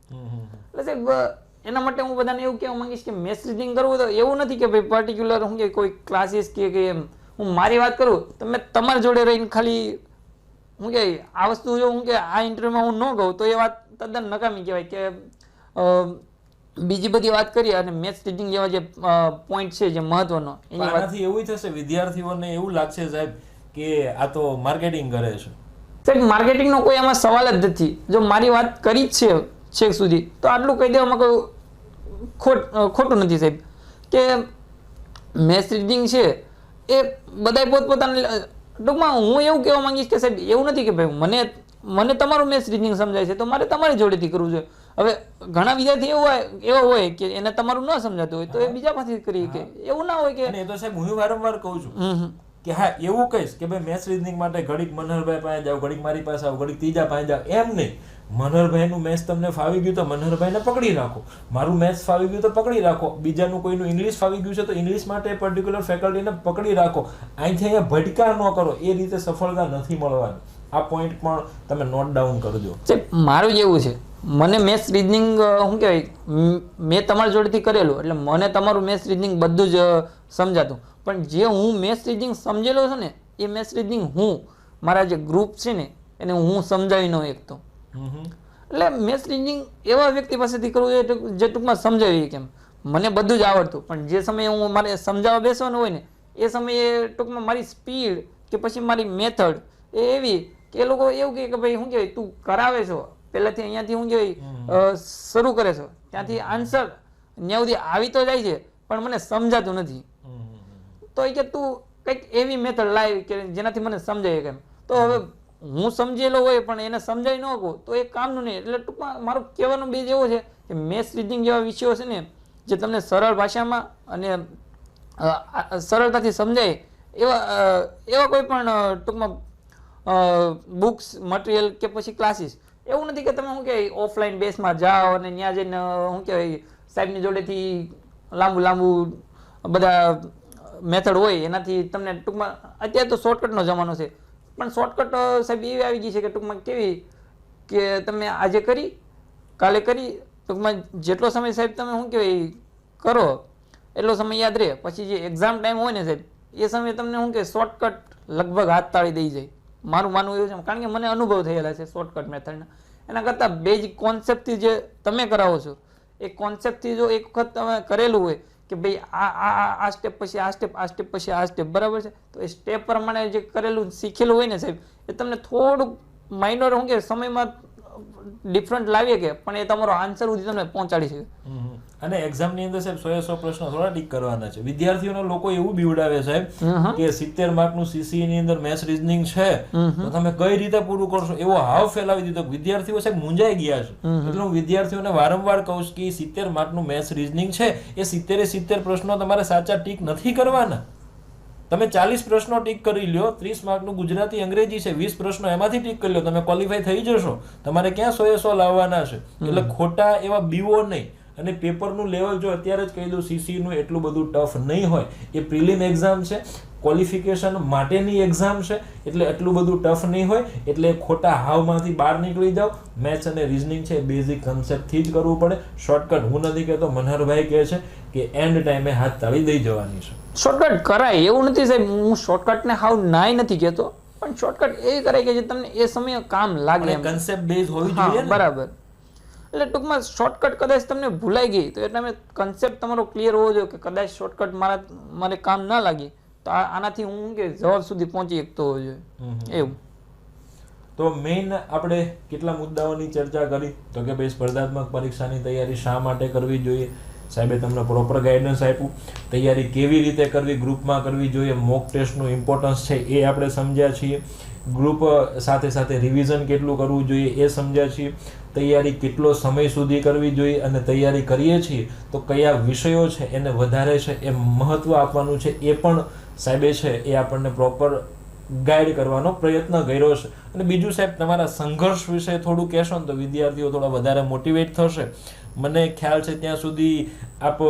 એટલે સાહેબ એના માટે હું બધાને એવું કહેવા માંગીશ કે મેથ્સ, રીઝનિંગ કરવું તો એવું નથી કે ભાઈ પર્ટિક્યુલર શું કે કોઈ ક્લાસીસ કે એમ. હું મારી વાત કરું, તમે તમારી જોડે રહીને ખાલી હું કે આ વસ્તુ જો હું કે આ ઇન્ટરવ્યુમાં હું ન કહું તો એ વાત તદ્દન નકામી કહેવાય કે બીજી બધી વાત કરીએ અને મેથ્સ, રીડિંગ જેવા જે પોઈન્ટ છે જે મહત્વનો એની વાતથી એવું થશે વિદ્યાર્થીઓને એવું લાગશે સાહેબ કે આ તો માર્કેટિંગ કરે છે. સાહેબ માર્કેટિંગનો કોઈ આમાં સવાલ જ નથી. જો મારી વાત કરી જ છે છેક સુધી તો આટલું કહી દેવામાં કોઈ ખોટું નથી સાહેબ કે મેથ્સ, રીડિંગ છે એ બધાય પોતપોતાના ટૂંકમાં હું એવું કહેવા માંગીશ કે સાહેબ એવું નથી કે ભાઈ મને તમારું મેથ્સ, રીઝનિંગ સમજાય છે તો મારે તમારી જોડેથી કરવું જોઈએ. હવે ઘણા વિદ્યાર્થી એવા હોય કે એને તમારું ન સમજાતું હોય તો એ બીજા પાસેથી કરી કે એવું ના હોય કે. એ તો સાહેબ હું વારંવાર કહું છું કે હા એવું કહીશ કે ભાઈ મેથ્સ, રીઝનિંગ માટે ઘડીક મનહરભાઈ પાસે જાવ, ઘડીક મારી પાસે આવો, ઘડીક ત્રીજા પાસે જાવ, એમ નહીં. મનહરભાઈનું મેથ્સ તમને ફાવી ગયું તો મનહરભાઈને પકડી રાખો, મારું મેથ્સ ફાવી ગયું તો પકડી રાખો, બીજાનું કોઈનું ઇંગ્લિશ ફાવી ગયું છે તો ઇંગ્લિશ માટે પર્ટિક્યુલર ફેકલ્ટીને પકડી રાખો. અહીંથી અહીંયા ભટકા ન કરો, એ રીતે સફળતા નથી મળવાની. આ પોઈન્ટ પણ તમે નોટ ડાઉન કરજો. મારું જ એવું છે, મને મેથ્સ, રીઝનિંગ શું કહેવાય મેં તમારી જોડેથી કરેલું એટલે મને તમારું મેથ્સ, રીઝનિંગ બધું જ સમજાતું, પણ જે હું મેથ્સ, રીઝનિંગ સમજેલો છે ને એ મેથ્સ, રીઝનિંગ હું મારા જે ગ્રુપ છે ને એને હું સમજાવી ન એકતો. એટલે મેથ્સ, રીઝનિંગ એવા વ્યક્તિ પાસેથી કરવું જોઈએ જે ટૂંકમાં સમજાવી કેમ મને બધું જ આવડતું, પણ જે સમયે હું મારે સમજાવવા બેસવાનું હોય ને એ સમયે ટૂંકમાં મારી સ્પીડ કે પછી મારી મેથડ એ એવી કે એ લોકો એવું કહે કે ભાઈ શું કહેવાય તું કરાવે છો પહેલાથી અહીંયાથી શું કહેવાય શરૂ કરે છો ત્યાંથી આન્સર ત્યાં સુધી આવી તો જાય છે પણ મને સમજાતું નથી, તો એ કે તું કંઈક એવી મેથડ લાવી કે જેનાથી મને સમજાય કેમ. તો હવે હું સમજેલો હોય પણ એને સમજાવી ન શકું તો એ કામનું નહીં. એટલે ટૂંકમાં મારું કહેવાનો બેઝ એવો છે કે મેથ્સ, રીઝનિંગ જેવા વિષયો છે ને જે તમને સરળ ભાષામાં અને સરળતાથી સમજાય એવા કોઈ પણ ટૂંકમાં બુક્સ, મટીરિયલ કે પછી ક્લાસીસ, એવું નથી કે તમે શું કહેવાય ઓફલાઈન બેસમાં જાઓ અને ત્યાં જઈને શું કહેવાય સાહેબની જોડેથી લાંબુ બધા મેથડ હોય એનાથી તમને ટૂંકમાં અત્યારે તો શોર્ટકટનો જમાનો છે, પણ શોર્ટકટ સાહેબ એવી આવી ગઈ છે કે ટૂંકમાં કેવી કે તમે આજે કરી કાલે કરી ટૂંકમાં જેટલો સમય સાહેબ તમે શું કહેવાય કરો એટલો સમય યાદ રહે, પછી જે એક્ઝામ ટાઈમ હોય ને સાહેબ એ સમયે તમને શું કે શોર્ટકટ લગભગ હાથ તાળી દઈ જાય. મારું માનવું એવું છે કારણ કે મને અનુભવ થયેલા છે શોર્ટકટ મેથડના. એના કરતાં બેઝિક કોન્સેપ્ટથી જે તમે કરાવો છો એ કોન્સેપ્ટથી જો એક વખત તમે કરેલું હોય કે ભાઈ આ સ્ટેપ પછી આ સ્ટેપ, આ સ્ટેપ પછી આ સ્ટેપ, બરાબર છે, તો એ સ્ટેપ પ્રમાણે જે કરેલું શીખેલું હોય ને સાહેબ એ તમને થોડુંક માઇનોર શું કે સમયમાં ડિફરન્ટ લાવીએ કે પણ એ તમારો આન્સર સુધી તમને પહોંચાડી શકે. અને એક્ઝામની અંદર સાહેબ 100 પ્રશ્નો થોડા ટીક કરવાના છે. વિદ્યાર્થીઓને લોકો એવું બીવડાવે સાહેબ કે 70 માર્કનું સીસી ની અંદર મેથ્સ, રીઝનિંગ છે તો તમે કઈ રીતે પૂરું કરશો એવો હાવ ફેલાવી દીધો. વિદ્યાર્થીઓ સાહેબ મૂંઝાઈ ગયા છે. એટલે હું વિદ્યાર્થીઓને વારંવાર કહું છું કે 70 માર્કનું મેથ્સ, રીઝનિંગ છે એ 70 પ્રશ્નો તમારે સાચા ટીક નથી કરવાના. તમે 40 પ્રશ્નો ટીક કરી લ્યો, 30 માર્કનું ગુજરાતી અંગ્રેજી છે, 20 પ્રશ્નો એમાંથી ટીક કરી લો, તમે ક્વોલિફાય થઈ જશો. તમારે ક્યાં 100 લાવવાના છે. એટલે ખોટા એવા બીવો નહીં. અને પેપરનું લેવલ જો અત્યારે જ કહી દઉં, સીસીનું એટલું બધું ટફ નહીં હોય. એ પ્રિલિમ એક્ઝામ છે, ક્વોલિફિકેશન માટેની એક્ઝામ છે, એટલે એટલું બધું ટફ નહીં હોય. એટલે ખોટા હાવમાંથી બહાર નીકળી જાઓ. મેથ્સ અને રિઝનિંગ છે બેઝિક કન્સેપ્ટથી જ કરવું પડે. શોર્ટકટ હું નથી કહેતો, મનહરભાઈ કહે છે કે એન્ડ ટાઈમે હાથ તાળી દઈ જવાની છે. શોર્ટકટ કરાય એવું નથી સાહેબ, હું શોર્ટકટને હાવ નાય નથી કહેતો, પણ શોર્ટકટ એ કરાય કે જે તમને એ સમયે કામ લાગે. કન્સેપ્ટ બેઝ હોવી જોઈએ ને. બરાબર. એટલે ટૂંકમાં શોર્ટકટ કદાચ તમને ભૂલાઈ ગઈ તો એટલે કન્સેપ્ટ તમારો ક્લિયર હોવો જોઈએ કે કદાચ શોર્ટકટ મારે કામ ના લાગે તો આનાથી હું કે જવાબ સુધી પહોંચી શકતો હોવો જોઈએ એવું. તો મેઇન આપણે કેટલા મુદ્દાઓની ચર્ચા કરી તો કે ભાઈ સ્પર્ધાત્મક પરીક્ષાની તૈયારી શા માટે કરવી જોઈએ. સાહેબે તમને પ્રોપર ગાઈડન્સ આપ્યું. તૈયારી કેવી રીતે કરવી, ગ્રુપમાં કરવી જોઈએ, મોક ટેસ્ટનું ઇમ્પોર્ટન્સ છે એ આપણે સમજ્યા છીએ. ગ્રુપ સાથે સાથે રિવિઝન કેટલું કરવું જોઈએ એ સમજ્યા છીએ. તૈયારી કેટલો સમય સુધી કરવી જોઈએ અને તૈયારી કરીએ છીએ તો કયા વિષયો છે એને વધારે છે એ મહત્વ આપવાનું છે એ પણ સાહેબે છે એ આપણને પ્રોપર ગાઈડ કરવાનો પ્રયત્ન કર્યો છે. અને બીજું સાહેબ, તમારા સંઘર્ષ વિશે થોડું કહેશો ને તો વિદ્યાર્થીઓ થોડા વધારે મોટિવેટ થશે. મને ખ્યાલ છે ત્યાં સુધી આપ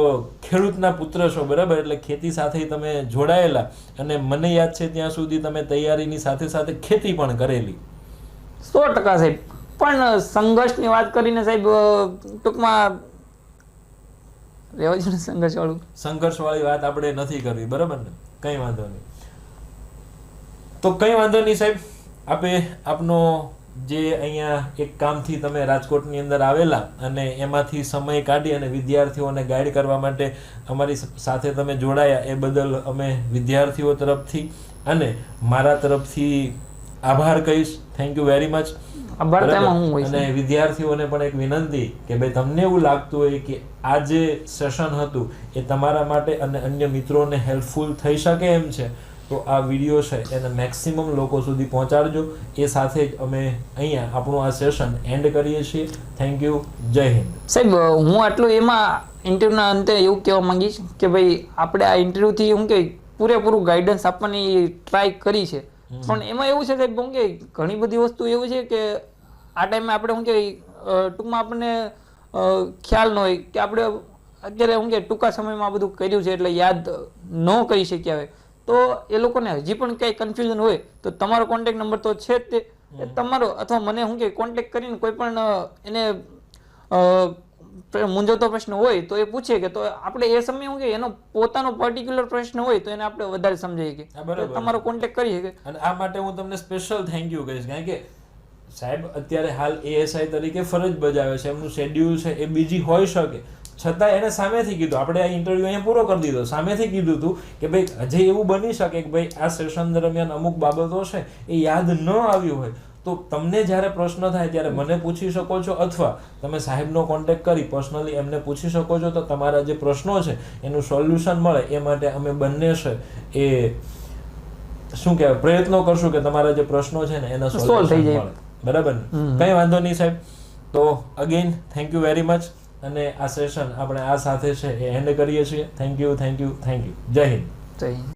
ખેડૂતના પુત્ર છો, બરાબર? એટલે ખેતી સાથે તમે જોડાયેલા અને મને યાદ છે ત્યાં સુધી તમે તૈયારીની સાથે સાથે ખેતી પણ કરેલી. 100% સાહેબ. પણ સંઘર્ષની વાત કરીને સાહેબ ટૂંકમાં રહેવા જોઈએ સંઘર્ષવાળી વાત આપણે નથી કરવી, બરાબર ને? કંઈ વાંધો નહીં. તો કંઈ વાંધો નહીં સાહેબ, આપનો જે અહીંયા એક કામથી તમે રાજકોટની અંદર આવેલા અને એમાંથી સમય કાઢી અને વિદ્યાર્થીઓને ગાઈડ કરવા માટે અમારી સાથે તમે જોડાયા એ બદલ અમે વિદ્યાર્થીઓ તરફથી અને મારા તરફથી આભાર કહીશ. Thank you very much. અને વિદ્યાર્થીઓને પણ એક વિનંતી કે ભાઈ તમને એવું લાગતું હોય કે આ જે સેશન હતું એ તમારા માટે અને અન્ય મિત્રોને હેલ્પફુલ થઈ શકે એમ છે તો આ વિડીયો છે એને મેક્સિમમ લોકો સુધી પહોંચાડજો. એ સાથે જ અમે અહીંયા આપણું આ સેશન એન્ડ કરીએ છીએ. Thank you. જય હિન્દ. સાહેબ હું આટલું એમાં ઇન્ટરવ્યુના અંતે એવું કહેવા માંગીશ કે ભાઈ આપણે આ ઇન્ટરવ્યુથી હું કે પૂરેપૂરું ગાઈડન્સ આપવાની ટ્રાય કરી છે, પણ એમાં એવું છે સાહેબ હું કે ઘણી બધી વસ્તુ એવું છે કે આ ટાઈમે આપણે શું કે ટૂંકમાં આપણને ખ્યાલ ન હોય કે આપણે અત્યારે શું કે ટૂંકા સમયમાં બધું કર્યું છે એટલે યાદ ન કરી શક્યા હોય તો એ લોકોને હજી પણ કંઈ કન્ફ્યુઝન હોય તો તમારો કોન્ટેક્ટ નંબર તો છે જ તે તમારો, અથવા મને શું કે કોન્ટેક્ટ કરીને કોઈ પણ એને મૂંઝવતો પ્રશ્ન હોય તો એ પૂછે કે તો આપણે એ સમયે શું કે એનો પોતાનો પર્ટિક્યુલર પ્રશ્ન હોય તો એને આપણે વધારે સમજાવીએ કે તમારો કોન્ટેક્ટ કરી શકે. અને આ માટે હું તમને સ્પેશિયલ થેન્ક યુ કહીશ કારણ કે સાહેબ અત્યારે હાલ એએસઆઈ તરીકે ફરજ બજાવે છે, એમનું શેડ્યુલ છે એ બીજી હોઈ શકે, છતાં એને સામેથી કીધું, આપણે આ ઇન્ટરવ્યુ અહીંયા પૂરો કરી દીધો, સામેથી કીધું હતું કે ભાઈ હજી એવું બની શકે કે ભાઈ આ સેશન દરમિયાન અમુક બાબતો છે એ યાદ ન આવ્યું હોય તો તમને જ્યારે પ્રશ્ન થાય ત્યારે મને પૂછી શકો છો અથવા તમે સાહેબનો કોન્ટેક્ટ કરી પર્સનલી એમને પૂછી શકો છો તો તમારા જે પ્રશ્નો છે એનું સોલ્યુશન મળે એ માટે અમે બંને છે એ શું કહેવાય પ્રયત્નો કરશું કે તમારા જે પ્રશ્નો છે ને એના સોલ્યુશન મળે, બરાબર ને? કંઈ વાંધો નહીં સાહેબ. તો again thank you very much અને આ સેશન આપણે આ સાથે છે એ એન્ડ કરીએ છીએ. Thank you. જય હિન્દ. જય હિન્દ.